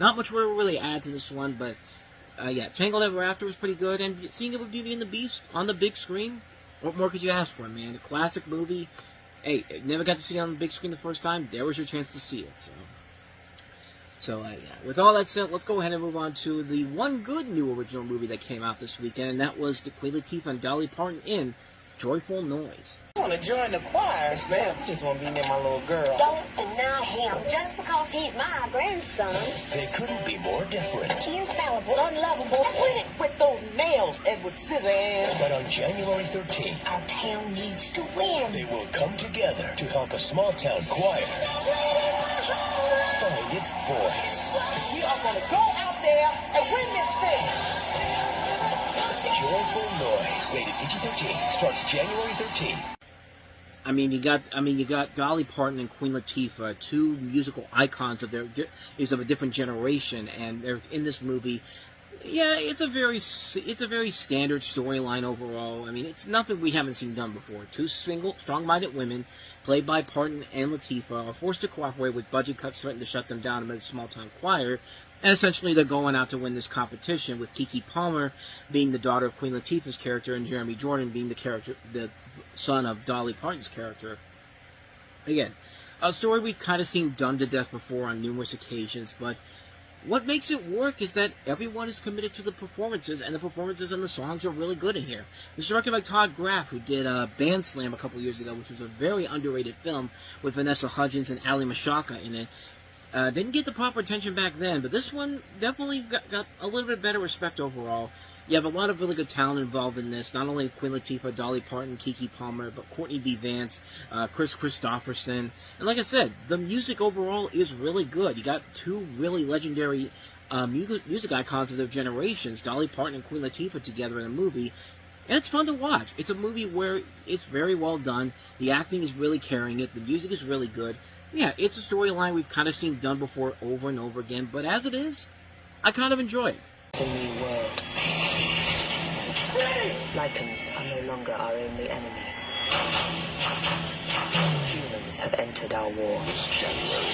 Not much more to really add to this one, but yeah, Tangled Ever After was pretty good, and seeing it with Beauty and the Beast on the big screen, what more could you ask for, man? A classic movie. Hey, never got to see it on the big screen the first time. There was your chance to see it. So yeah. With all that said, let's go ahead and move on to the one good new original movie that came out this weekend, and that was the Queen Latifah and Dolly Parton in Joyful Noise. I want to join the choir, man. I just want to be near my little girl. Don't deny him just because he's my grandson. They couldn't be more different. Infallible, unlovable. Quit it with those nails, Edward Scissorhands. But on January 13th, Our town needs to win. they will come together to help a small-town choir find its voice. We are going to go out there and win this thing. Joyful Noise, rated PG-13, starts January 13th. I mean, you got Dolly Parton and Queen Latifah, two musical icons of a different generation, and they're in this movie. Yeah, it's a very standard storyline overall. I mean, it's nothing we haven't seen done before. Two strong-minded women, played by Parton and Latifah, are forced to cooperate with budget cuts threatening to shut them down amid a small-town choir. And essentially, they're going out to win this competition, with Keke Palmer being the daughter of Queen Latifah's character, and Jeremy Jordan being the son of Dolly Parton's character. Again, a story we've kind of seen done to death before on numerous occasions, but what makes it work is that everyone is committed to the performances, and the performances and the songs are really good in here. It's directed by Todd Graff, who did Band Slam a couple years ago, which was a very underrated film with Vanessa Hudgens and Ali Mashaka in it. Didn't get the proper attention back then, but this one definitely got a little bit better respect overall. You have a lot of really good talent involved in this, not only Queen Latifah, Dolly Parton, Keke Palmer, but Courtney B. Vance, Chris Christopherson. And like I said, the music overall is really good. You got two really legendary music icons of their generations, Dolly Parton and Queen Latifah, together in a movie. And it's fun to watch. It's a movie where it's very well done. The acting is really carrying it. The music is really good. Yeah, it's a storyline we've kind of seen done before over and over again, but as it is, I kind of enjoy it. It's a new world. Lycans are no longer our only enemy. Humans have entered our war. This January,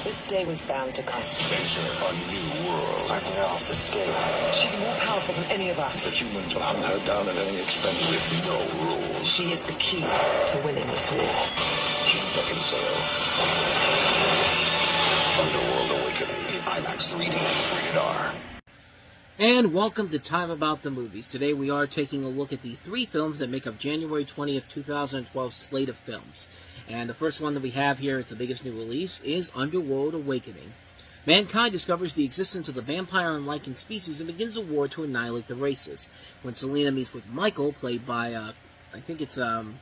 This day was bound to come. enter a new world. Something else escaped. She's more powerful than any of us. The humans will hunt her down at any expense with no rules. She is the key to winning this war. King Beckinsale. Underworld Awakening in IMAX 3D, rated R. And welcome to Time About the Movies. Today we are taking a look at the three films that make up January 20th, 2012 slate of films. And the first one that we have here is the biggest new release, is Underworld Awakening. Mankind discovers the existence of the vampire and lichen species and begins a war to annihilate the races. When Selena meets with Michael, played by, I think it's, Michael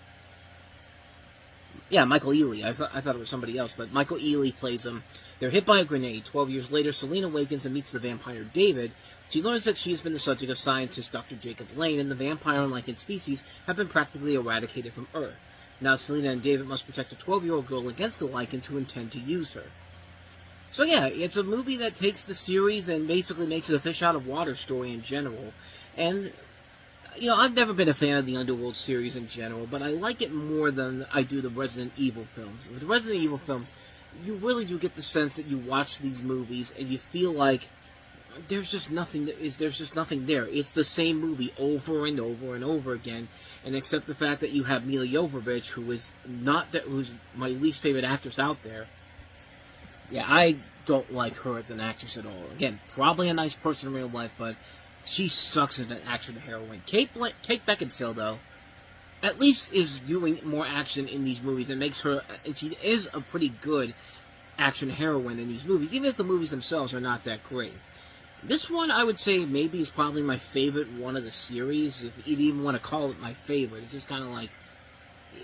Ealy. I thought it was somebody else, but Michael Ealy plays him. They're hit by a grenade. 12 years later, Selena awakens and meets the vampire David. She learns that she has been the subject of scientist Dr. Jacob Lane, and the vampire and lichen species have been practically eradicated from Earth. Now Selena and David must protect a 12-year-old girl against the lichens who intend to use her. So yeah, it's a movie that takes the series and basically makes it a fish-out-of-water story in general. And you know, I've never been a fan of the Underworld series in general, but I like it more than I do the Resident Evil films. With the Resident Evil films, you really do get the sense that you watch these movies and you feel like there's just nothing there. It's the same movie over and over and over again, and except the fact that you have Mila Jovovich, who's my least favorite actress out there. Yeah, I don't like her as an actress at all. Again, probably a nice person in real life, but she sucks as an action heroine. Kate Beckinsale, though, at least is doing more action in these movies and makes her, and she is a pretty good action heroine in these movies, even if the movies themselves are not that great. This one, I would say, maybe is probably my favorite one of the series, if you even want to call it my favorite. It's just kind of like,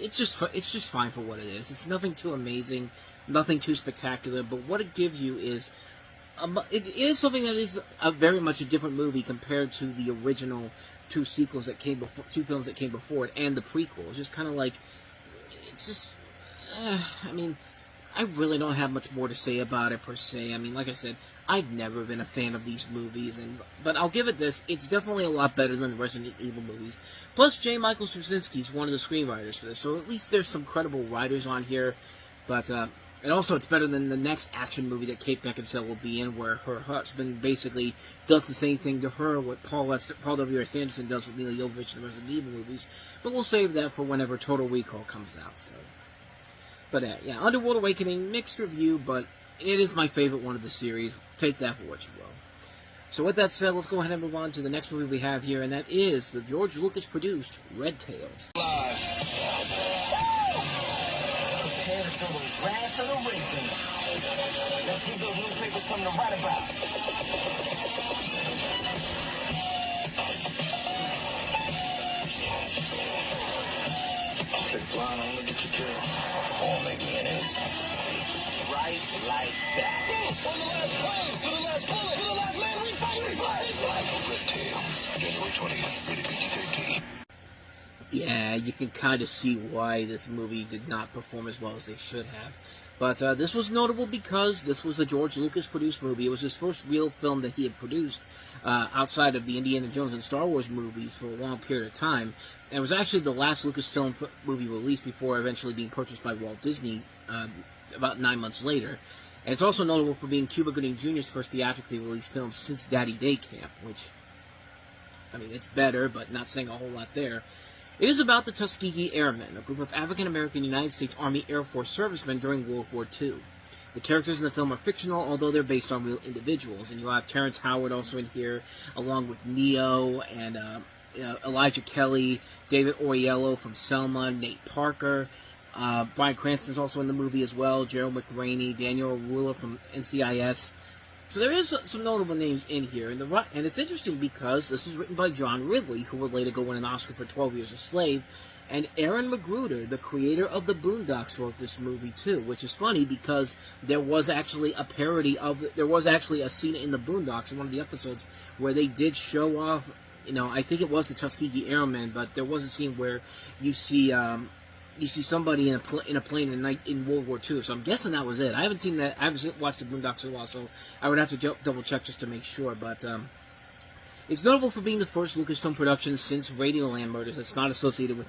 it's just fine for what it is. It's nothing too amazing, nothing too spectacular, but what it gives you is, it is something that is very much a different movie compared to the original two films that came before it, and the prequel. It's just kind of like, it's just, I mean, I really don't have much more to say about it per se. I mean, like I said, I've never been a fan of these movies, but I'll give it this: it's definitely a lot better than the Resident Evil movies. Plus, J. Michael Straczynski is one of the screenwriters for this, so at least there's some credible writers on here. But and also, it's better than the next action movie that Kate Beckinsale will be in, where her husband basically does the same thing to her, what Paul W.S. Anderson does with Mila Jovovich in the Resident Evil movies. But we'll save that for whenever Total Recall comes out. So. But yeah, Underworld Awakening, mixed review, but it is my favorite one of the series. Take that for what you will. So with that said, let's go ahead and move on to the next movie we have here, and that is the George Lucas-produced Red Tails. Prepare for the wrath of the Regal. Let's give those newspapers something to write about. They're flying on the kill. All make me an ace. Right like that. On the last plane, to the last bullet, to the last man, we fight. Red Tails, January 20th, rated PG-13. Yeah, you can kind of see why this movie did not perform as well as they should have. But this was notable because this was a George Lucas-produced movie. It was his first real film that he had produced outside of the Indiana Jones and Star Wars movies for a long period of time. And it was actually the last Lucasfilm movie released before eventually being purchased by Walt Disney about 9 months later. And it's also notable for being Cuba Gooding Jr.'s first theatrically released film since Daddy Day Camp, which, I mean, it's better, but not saying a whole lot there. It is about the Tuskegee Airmen, a group of African-American United States Army Air Force servicemen during World War II. The characters in the film are fictional, although they're based on real individuals. And you'll have Terrence Howard also in here, along with Neo and Elijah Kelly, David Oyelowo from Selma, Nate Parker. Bryan Cranston's also in the movie as well, Gerald McRaney, Daniel Arula from NCIS. So there is some notable names in here, and it's interesting because this is written by John Ridley, who would later go win an Oscar for 12 Years a Slave, and Aaron Magruder, the creator of The Boondocks, wrote this movie too, which is funny because there was actually a scene in The Boondocks in one of the episodes where they did show off, you know, I think it was the Tuskegee Airmen, but there was a scene where you see somebody in a plane in World War II, so I'm guessing that was it. I haven't seen that. I haven't watched the Boondocks in a while, so I would have to double check just to make sure. But it's notable for being the first Lucasfilm production since Radioland Murders that's not associated with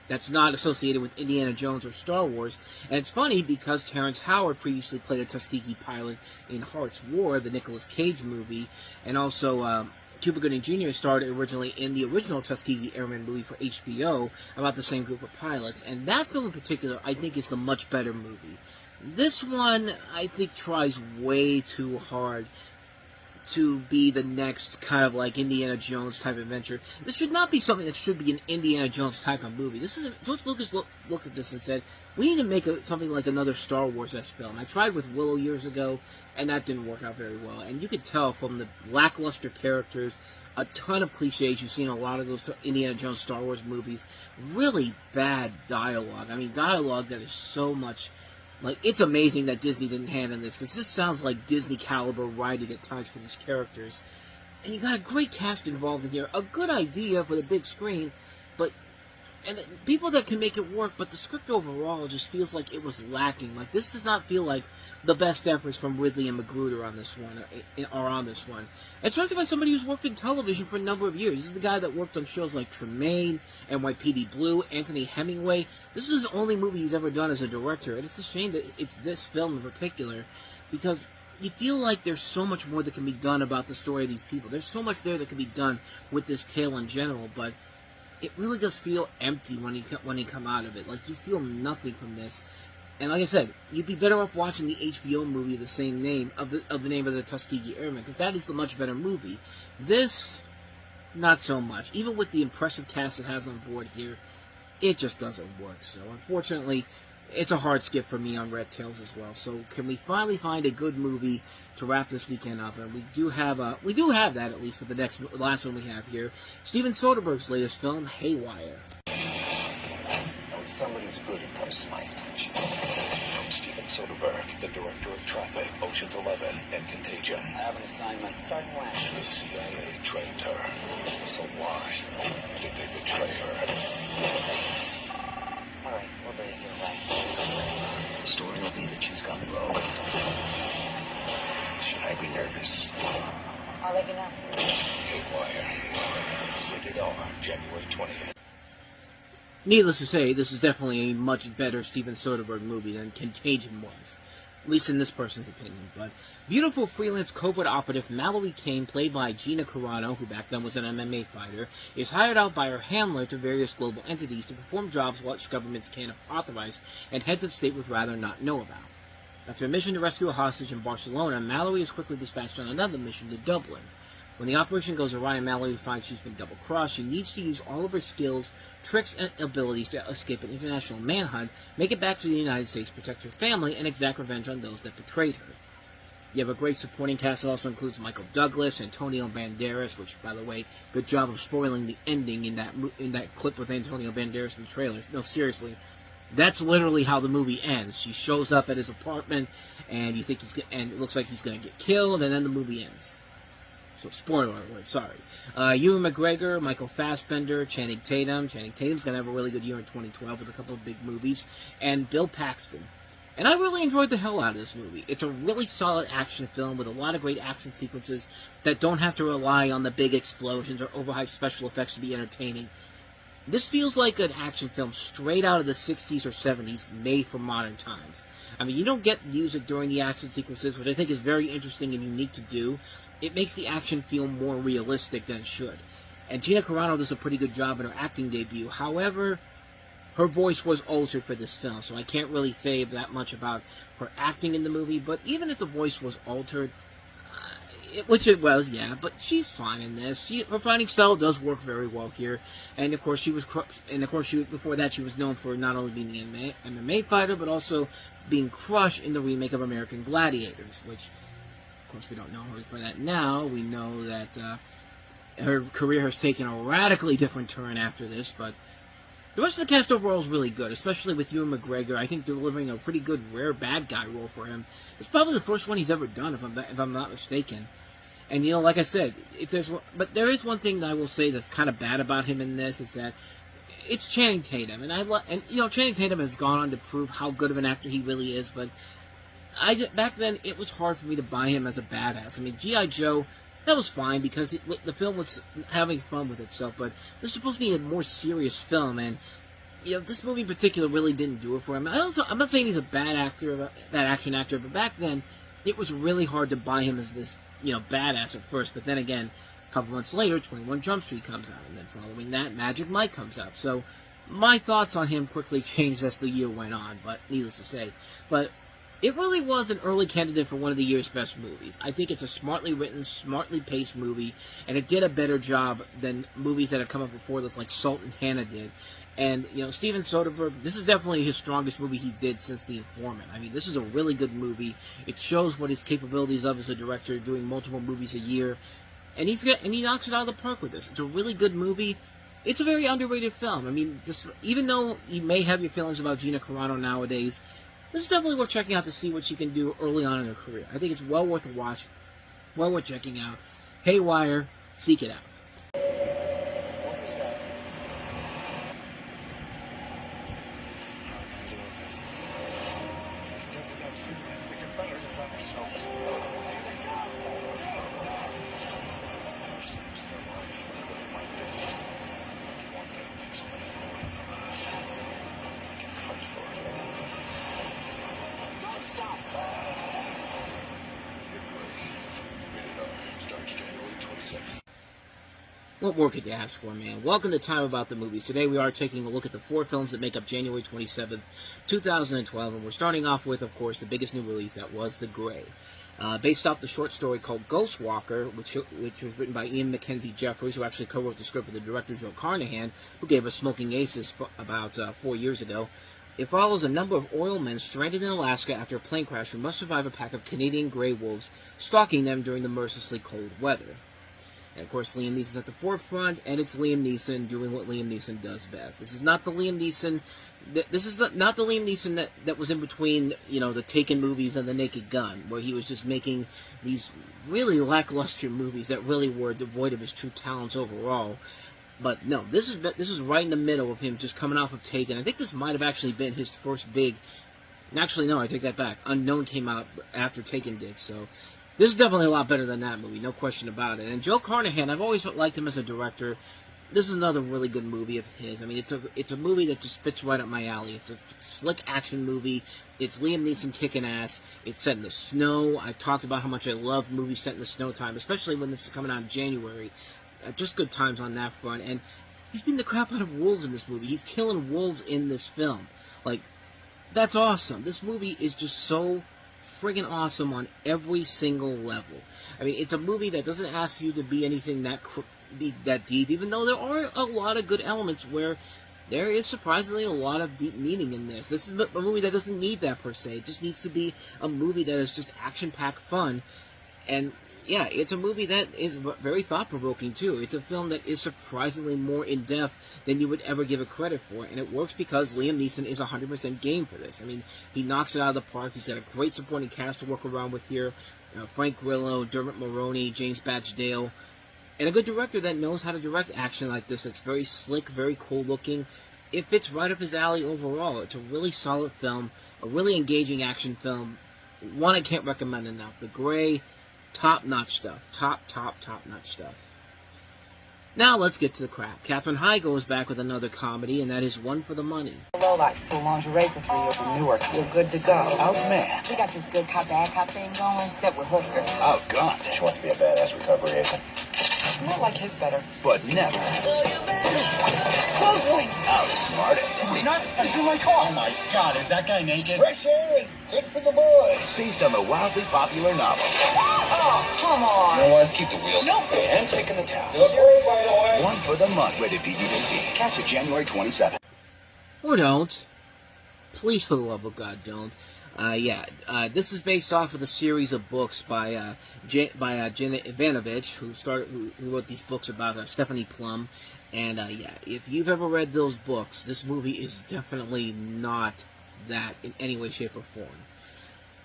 that's not associated with Indiana Jones or Star Wars. And it's funny because Terrence Howard previously played a Tuskegee pilot in Heart's War, the Nicolas Cage movie, and also Cuba Gooding Jr. starred originally in the original Tuskegee Airmen movie for HBO about the same group of pilots. And that film in particular, I think, is the much better movie. This one, I think, tries way too hard to be the next kind of like Indiana Jones type adventure. This should not be something that should be an Indiana Jones type of movie. George Lucas looked at this and said, we need to make something like another Star Wars-esque film. I tried with Willow years ago, and that didn't work out very well. And you could tell from the lackluster characters, a ton of cliches you've seen in a lot of those Indiana Jones Star Wars movies, really bad dialogue. I mean, dialogue that is so much... Like, it's amazing that Disney didn't hand in this, because this sounds like Disney caliber writing at times for these characters. And you got a great cast involved in here, a good idea for the big screen, but and people that can make it work, but the script overall just feels like it was lacking. Like, this does not feel like the best efforts from Ridley and Magruder on this one, are on this one. It's directed by somebody who's worked in television for a number of years. This is the guy that worked on shows like Tremaine, NYPD Blue, Anthony Hemingway. This is his only movie he's ever done as a director, and it's a shame that it's this film in particular, because you feel like there's so much more that can be done about the story of these people. There's so much there that can be done with this tale in general, but it really does feel empty when you come out of it. Like, you feel nothing from this. And like I said, you'd be better off watching the HBO movie of the same name, of the name of the Tuskegee Airmen, because that is the much better movie. This, not so much. Even with the impressive cast it has on board here, it just doesn't work. So, unfortunately, it's a hard skip for me on Red Tails as well. So, can we finally find a good movie to wrap this weekend up? And we do have that, at least, with the last one we have here. Steven Soderbergh's latest film, Haywire. When somebody as good it comes to my attention. From Steven Soderbergh, the director of Traffic, Ocean's 11, and Contagion. I have an assignment. Starting when? The CIA trained her. So why did they betray her? All right, we'll do it your way. The story will be that she's gone rogue. Should I be nervous? I'll let you know. Haywire. Rated R, January 20th. Needless to say, this is definitely a much better Steven Soderbergh movie than Contagion was. At least in this person's opinion. But beautiful freelance covert operative Mallory Kane, played by Gina Carano, who back then was an MMA fighter, is hired out by her handler to various global entities to perform jobs which governments can't authorize and heads of state would rather not know about. After a mission to rescue a hostage in Barcelona, Mallory is quickly dispatched on another mission to Dublin. When the operation goes awry and Mallory finds she's been double-crossed, she needs to use all of her skills, tricks, and abilities to escape an international manhunt, make it back to the United States, protect her family, and exact revenge on those that betrayed her. You have a great supporting cast that also includes Michael Douglas, Antonio Banderas, which, by the way, good job of spoiling the ending in that clip with Antonio Banderas in the trailers. No, seriously. That's literally how the movie ends. She shows up at his apartment, and you think it looks like he's going to get killed, and then the movie ends. So, spoiler alert, sorry. Ewan McGregor, Michael Fassbender, Channing Tatum. Channing Tatum's going to have a really good year in 2012 with a couple of big movies. And Bill Paxton. And I really enjoyed the hell out of this movie. It's a really solid action film with a lot of great action sequences that don't have to rely on the big explosions or overhyped special effects to be entertaining. This feels like an action film straight out of the 60s or 70s, made for modern times. I mean, you don't get music during the action sequences, which I think is very interesting and unique to do. It makes the action feel more realistic than it should. And Gina Carano does a pretty good job in her acting debut. However, her voice was altered for this film, so I can't really say that much about her acting in the movie. But even if the voice was altered, which it was, yeah, but she's fine in this. Her fighting style does work very well here, and of course before that she was known for not only being an MMA fighter, but also being Crush in the remake of American Gladiators, which, of course, we don't know her for that now. We know that her career has taken a radically different turn after this, but the rest of the cast overall is really good, especially with Ewan McGregor. I think delivering a pretty good rare bad guy role for him. It's probably the first one he's ever done, if I'm not mistaken. And, you know, like I said, but there is one thing that I will say that's kind of bad about him in this, is that it's Channing Tatum. And you know, Channing Tatum has gone on to prove how good of an actor he really is, but back then it was hard for me to buy him as a badass. I mean, G.I. Joe, that was fine because the film was having fun with itself, but this is supposed to be a more serious film, and you know, this movie in particular really didn't do it for him. I'm not saying he's a bad actor, bad action actor, but back then it was really hard to buy him as this, you know, badass at first. But then again, a couple months later, 21 Jump Street comes out, and then following that, Magic Mike comes out. So my thoughts on him quickly changed as the year went on, but needless to say. But it really was an early candidate for one of the year's best movies. I think it's a smartly written, smartly paced movie, and it did a better job than movies that have come up before this, like Salt and Hannah did. And, you know, Steven Soderbergh, this is definitely his strongest movie he did since The Informant. I mean, this is a really good movie. It shows what his capabilities of as a director, doing multiple movies a year. And he knocks it out of the park with this. It's a really good movie. It's a very underrated film. I mean, even though you may have your feelings about Gina Carano nowadays, this is definitely worth checking out to see what she can do early on in her career. I think it's well worth a watch, well worth checking out. Haywire, seek it out. What more could you ask for, man? Welcome to Time About the Movies. Today we are taking a look at the 4 films that make up January 27th, 2012, and we're starting off with, of course, the biggest new release, that was The Grey. Based off the short story called Ghostwalker, which was written by Ian Mackenzie Jeffries, who actually co-wrote the script with the director Joe Carnahan, who gave us Smoking Aces about 4 years ago. It follows a number of oilmen stranded in Alaska after a plane crash who must survive a pack of Canadian grey wolves stalking them during the mercilessly cold weather. And of course, Liam Neeson's at the forefront, and it's Liam Neeson doing what Liam Neeson does best. This is not the Liam Neeson. This is not the Liam Neeson that was in between, the Taken movies and The Naked Gun, where he was just making these really lackluster movies that really were devoid of his true talents overall. But no, this is right in the middle of him just coming off of Taken. I think this might have actually been his first big. Actually, no, I take that back. Unknown came out after Taken did, so. This is definitely a lot better than that movie, no question about it. And Joe Carnahan, I've always liked him as a director. This is another really good movie of his. I mean, it's a movie that just fits right up my alley. It's a slick action movie. It's Liam Neeson kicking ass. It's set in the snow. I've talked about how much I love movies set in the snow time, especially when this is coming out in January. Just good times on that front. And he's beating the crap out of wolves in this movie. He's killing wolves in this film. Like, that's awesome. This movie is just so friggin' awesome on every single level. I mean, it's a movie that doesn't ask you to be anything that deep, even though there are a lot of good elements where there is surprisingly a lot of deep meaning in this. This is a movie that doesn't need that per se. It just needs to be a movie that is just action-packed fun. And yeah, it's a movie that is very thought-provoking, too. It's a film that is surprisingly more in-depth than you would ever give it credit for, and it works because Liam Neeson is 100% game for this. I mean, he knocks it out of the park. He's got a great supporting cast to work around with here. Frank Grillo, Dermot Mulroney, James Badge Dale, and a good director that knows how to direct action like this. That's very slick, very cool-looking. It fits right up his alley overall. It's a really solid film, a really engaging action film. One I can't recommend enough. The Grey. Top-notch stuff. Top-notch stuff. Now let's get to the crap. Katherine Heigl is back with another comedy, and that is One for the Money. Lowlights to lingerie for 3 years in Newark. You're good to go. Oh, man. We got this good cop, bad cop thing going, except with Hooker. Oh, God. She wants to be a badass recovery agent. I like his better. But never. Closely. Oh, smart. Wait, not. It's in my car. Oh, my God. Is that guy naked? Rysher is good for the boys. Based on the wildly popular novel. Oh, come on. You know what? Let's keep the wheels. No. And taking the towel. One for the month. Rated PG-13. Catch it January 27th. Or don't. Please, for the love of God, don't. This is based off of the series of books by Jen Ivanovich, who wrote these books about Stephanie Plum. And if you've ever read those books, this movie is definitely not that in any way, shape, or form.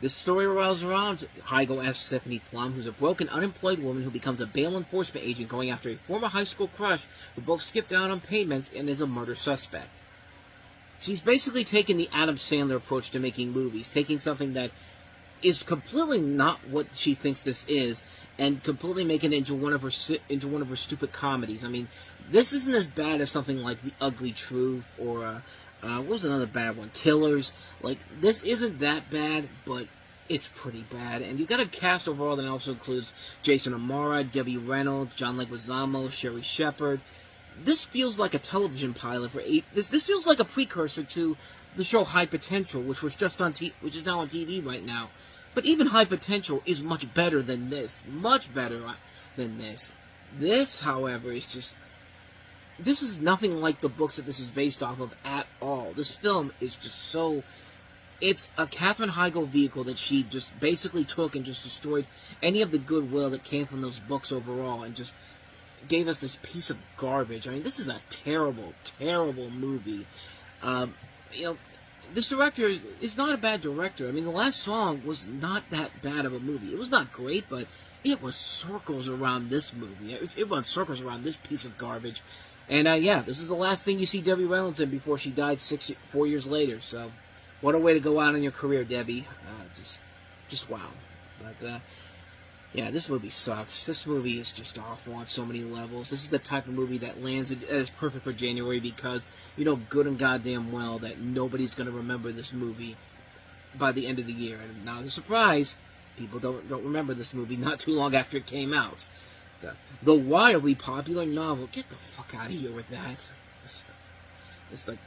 This story revolves around Heigl as Stephanie Plum, who's a broken, unemployed woman who becomes a bail enforcement agent going after a former high school crush who both skipped out on payments and is a murder suspect. She's basically taken the Adam Sandler approach to making movies, taking something that is completely not what she thinks this is, and completely making it into one of her stupid comedies. I mean, this isn't as bad as something like The Ugly Truth or what was another bad one? Killers. Like, this isn't that bad, but it's pretty bad. And you've got a cast overall that also includes Jason O'Mara, Debbie Reynolds, John Leguizamo, Sherry Shepard. This feels like a television pilot for this feels like a precursor to the show High Potential, which was just on which is now on TV right now. But even High Potential is much better than this. Much better than this. This, however, is just... This is nothing like the books that this is based off of at all. This film is just so... It's a Katherine Heigl vehicle that she just basically took and just destroyed any of the goodwill that came from those books overall and just gave us this piece of garbage. I mean, this is a terrible, terrible movie. This director is not a bad director. I mean, The Last Song was not that bad of a movie. It was not great, but it was circles around this movie. It was circles around this piece of garbage. And, this is the last thing you see Debbie Reynolds in before she died 4 years later. So, what a way to go out in your career, Debbie. Just wow. But, this movie sucks. This movie is just awful on so many levels. This is the type of movie that lands as perfect for January because you know good and goddamn well that nobody's going to remember this movie by the end of the year. And now the surprise, people don't remember this movie not too long after it came out. The wildly popular novel. Get the fuck out of here with that. It's like,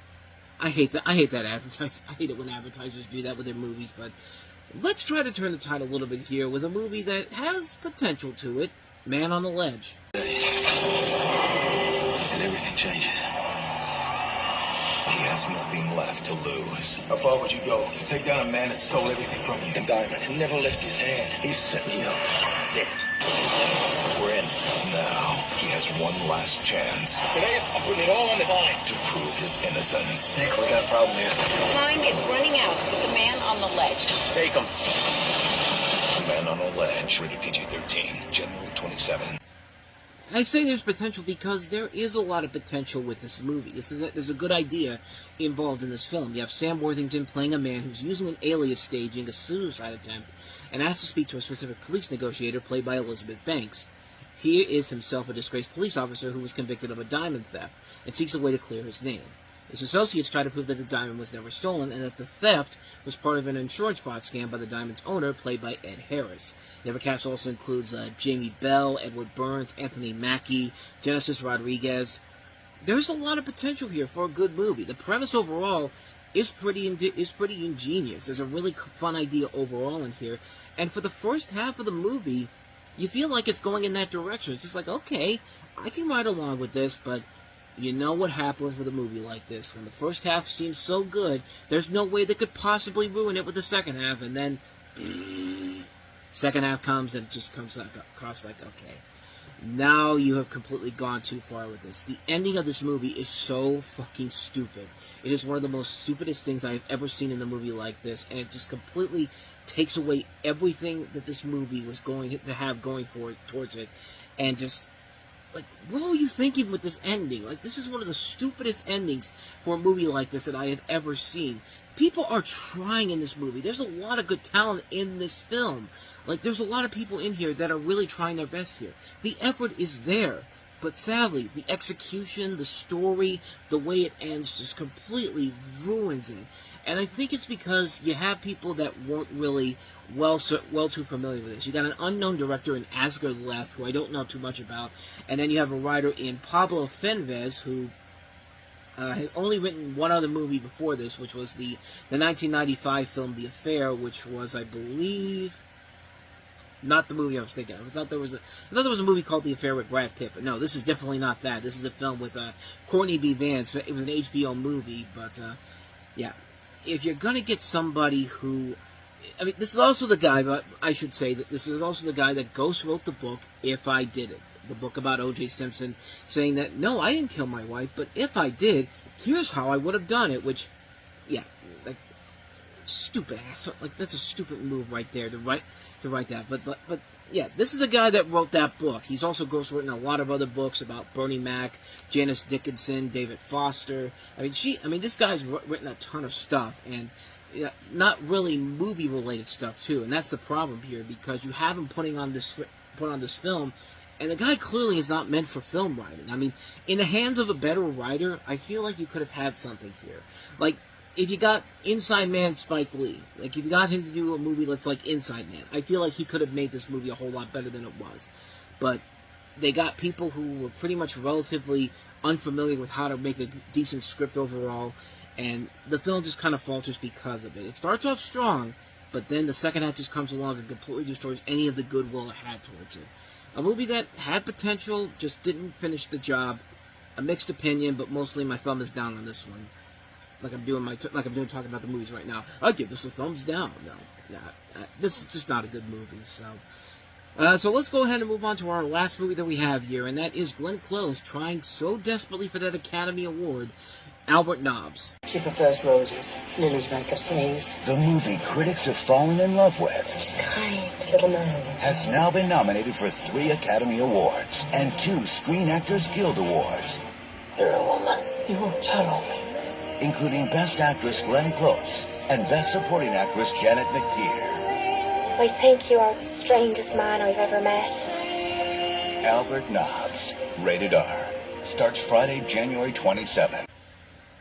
I hate that advertising. I hate it when advertisers do that with their movies, but let's try to turn the tide a little bit here with a movie that has potential to it. Man on the Ledge. And everything changes. He has nothing left to lose. How far would you go to take down a man that stole everything from you? The diamond never left his hand. He set me up. Yeah. We're in. Now, he has one last chance. Today, I'm putting it all on the line to prove his innocence. Nick, we got a problem here. Time is running out with the man on the ledge. Take him. The Man on a Ledge, rated PG-13, January 27. I say there's potential because there is a lot of potential with this movie. There's a good idea involved in this film. You have Sam Worthington playing a man who's using an alias staging a suicide attempt and asks to speak to a specific police negotiator played by Elizabeth Banks. He is himself a disgraced police officer who was convicted of a diamond theft and seeks a way to clear his name. His associates try to prove that the diamond was never stolen and that the theft was part of an insurance fraud scam by the diamond's owner, played by Ed Harris. The other cast also includes Jamie Bell, Edward Burns, Anthony Mackie, Genesis Rodriguez. There's a lot of potential here for a good movie. The premise overall is pretty ingenious. There's a really fun idea overall in here. And for the first half of the movie, you feel like it's going in that direction. It's just like, okay, I can ride along with this, but you know what happens with a movie like this. When the first half seems so good, there's no way they could possibly ruin it with the second half, and then second half comes and it just comes across like, okay, now you have completely gone too far with this. The ending of this movie is so fucking stupid. It is one of the most stupidest things I've ever seen in a movie like this, and it just completely takes away everything that this movie was going to have going towards it, and just, like, what were you thinking with this ending? Like, this is one of the stupidest endings for a movie like this that I have ever seen. People are trying in this movie. There's a lot of good talent in this film. Like, there's a lot of people in here that are really trying their best here. The effort is there. But sadly, the execution, the story, the way it ends just completely ruins it. And I think it's because you have people that weren't really well too familiar with this. You got an unknown director in Asger Leff, who I don't know too much about, and then you have a writer in Pablo Fenves, who had only written one other movie before this, which was the 1995 film The Affair, which was, I believe, not the movie I was thinking of. I thought there was a movie called The Affair with Brad Pitt, but no, this is definitely not that. This is a film with Courtney B. Vance. It was an HBO movie, but yeah. If you're going to get somebody who, I mean, this is also the guy, but I should say that this is also the guy that ghost wrote the book, If I Did It. The book about O.J. Simpson, saying that, no, I didn't kill my wife, but if I did, here's how I would have done it, which, yeah, like, stupid ass. Like, that's a stupid move right there to write that. But yeah, this is a guy that wrote that book. He's also ghostwritten a lot of other books about Bernie Mac, Janice Dickinson, David Foster. I mean, this guy's written a ton of stuff, and not really movie-related stuff too. And that's the problem here, because you have him put on this film, and the guy clearly is not meant for film writing. I mean, in the hands of a better writer, I feel like you could have had something here. Like, if you got Inside Man Spike Lee, like if you got him to do a movie that's like Inside Man, I feel like he could have made this movie a whole lot better than it was. But they got people who were pretty much relatively unfamiliar with how to make a decent script overall, and the film just kind of falters because of it. It starts off strong, but then the second half just comes along and completely destroys any of the goodwill it had towards it. A movie that had potential, just didn't finish the job. A mixed opinion, but mostly my thumb is down on this one. Like I'm doing talking about the movies right now. I'd give this a thumbs down. No, this is just not a good movie. So let's go ahead and move on to our last movie that we have here, and that is Glenn Close trying so desperately for that Academy Award, Albert Nobbs. She prefers roses. Lilies make her sneeze. The movie critics have fallen in love with Kind little man. has now been nominated for 3 Academy Awards and 2 Screen Actors Guild Awards, You're a woman. You won't tell me. including Best Actress Glenn Close and Best Supporting Actress Janet McTeer. I think you are the strangest man I've ever met. Albert Nobbs, rated R, starts Friday, January 27th.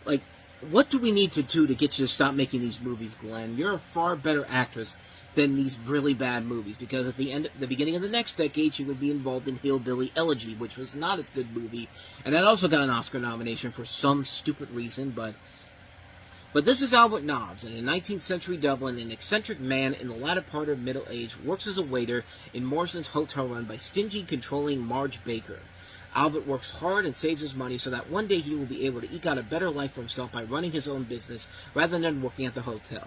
Like, what do we need to do to get you to stop making these movies, Glenn? You're a far better actress than these really bad movies, because at the beginning of the next decade, she would be involved in Hillbilly Elegy, which was not a good movie, and that also got an Oscar nomination for some stupid reason, but this is Albert Nobbs, and in 19th century Dublin, an eccentric man in the latter part of middle age works as a waiter in Morrison's hotel run by stingy, controlling Marge Baker. Albert works hard and saves his money so that one day he will be able to eke out a better life for himself by running his own business rather than working at the hotel.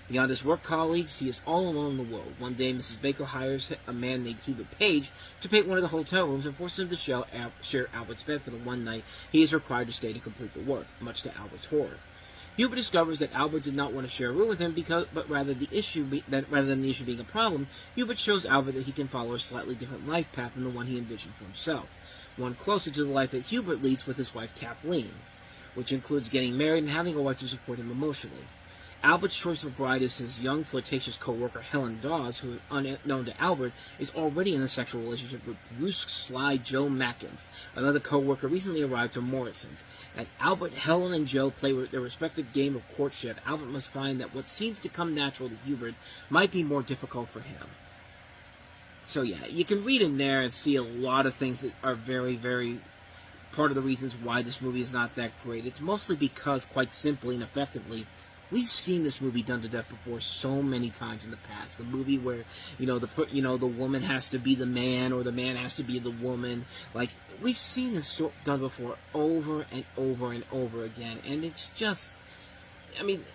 Beyond his work colleagues, he is all alone in the world. One day, Mrs. Baker hires a man named Hubert Page to paint one of the hotel rooms and forces him to share Albert's bed for the one night he is required to stay to complete the work, much to Albert's horror. Hubert discovers that Albert did not want to share a room with him, but rather than the issue being a problem, Hubert shows Albert that he can follow a slightly different life path than the one he envisioned for himself, one closer to the life that Hubert leads with his wife Kathleen, which includes getting married and having a wife to support him emotionally. Albert's choice of bride is his young, flirtatious co-worker Helen Dawes, who, unknown to Albert, is already in a sexual relationship with brusque, sly Joe Mackins, another co-worker recently arrived from Morrison's. As Albert, Helen, and Joe play their respective game of courtship, Albert must find that what seems to come natural to Hubert might be more difficult for him. So yeah, you can read in there and see a lot of things that are very, very part of the reasons why this movie is not that great. It's mostly because, quite simply and effectively, we've seen this movie done to death before so many times in the past. The movie where, the woman has to be the man or the man has to be the woman. Like, we've seen this done before over and over and over again. And it's just, I mean,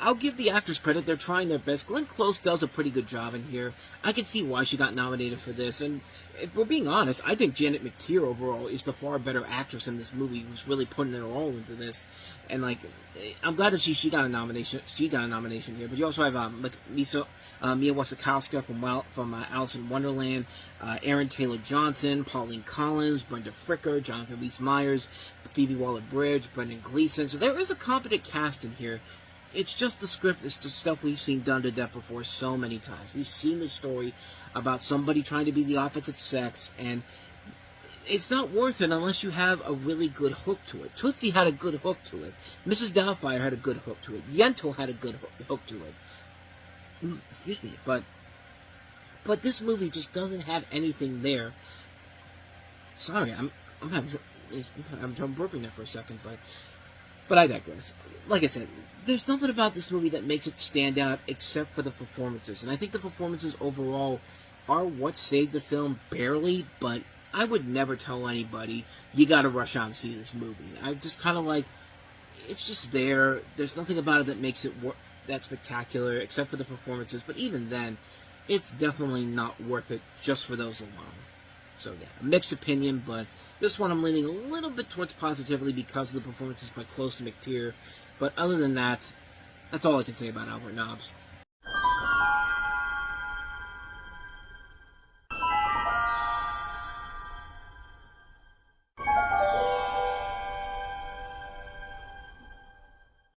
I'll give the actors credit. They're trying their best. Glenn Close does a pretty good job in here. I can see why she got nominated for this. And if we're being honest, I think Janet McTeer overall is the far better actress in this movie, who's really putting it all into this. And like, I'm glad that she got a nomination. She got a nomination here. But you also have Mia Wasikowska from Alice in Wonderland, Aaron Taylor Johnson, Pauline Collins, Brenda Fricker, Jonathan Rhys-Meyers, Phoebe Waller-Bridge, Brendan Gleeson. So there is a competent cast in here. It's just the script. It's the stuff we've seen done to death before so many times. We've seen the story about somebody trying to be the opposite sex, and it's not worth it unless you have a really good hook to it. Tootsie had a good hook to it. Mrs. Doubtfire had a good hook to it. Yentl had a good hook to it. Excuse me, but this movie just doesn't have anything there. Sorry, I'm burping there for a second, but I digress. Like I said, there's nothing about this movie that makes it stand out except for the performances. And I think the performances overall are what saved the film barely, but I would never tell anybody, you gotta rush out and see this movie. I just kind of like, it's just there. There's nothing about it that makes it that spectacular except for the performances. But even then, it's definitely not worth it just for those alone. So yeah, a mixed opinion, but this one I'm leaning a little bit towards positively because of the performances by Close and McTeer. But other than that, that's all I can say about Albert Nobbs.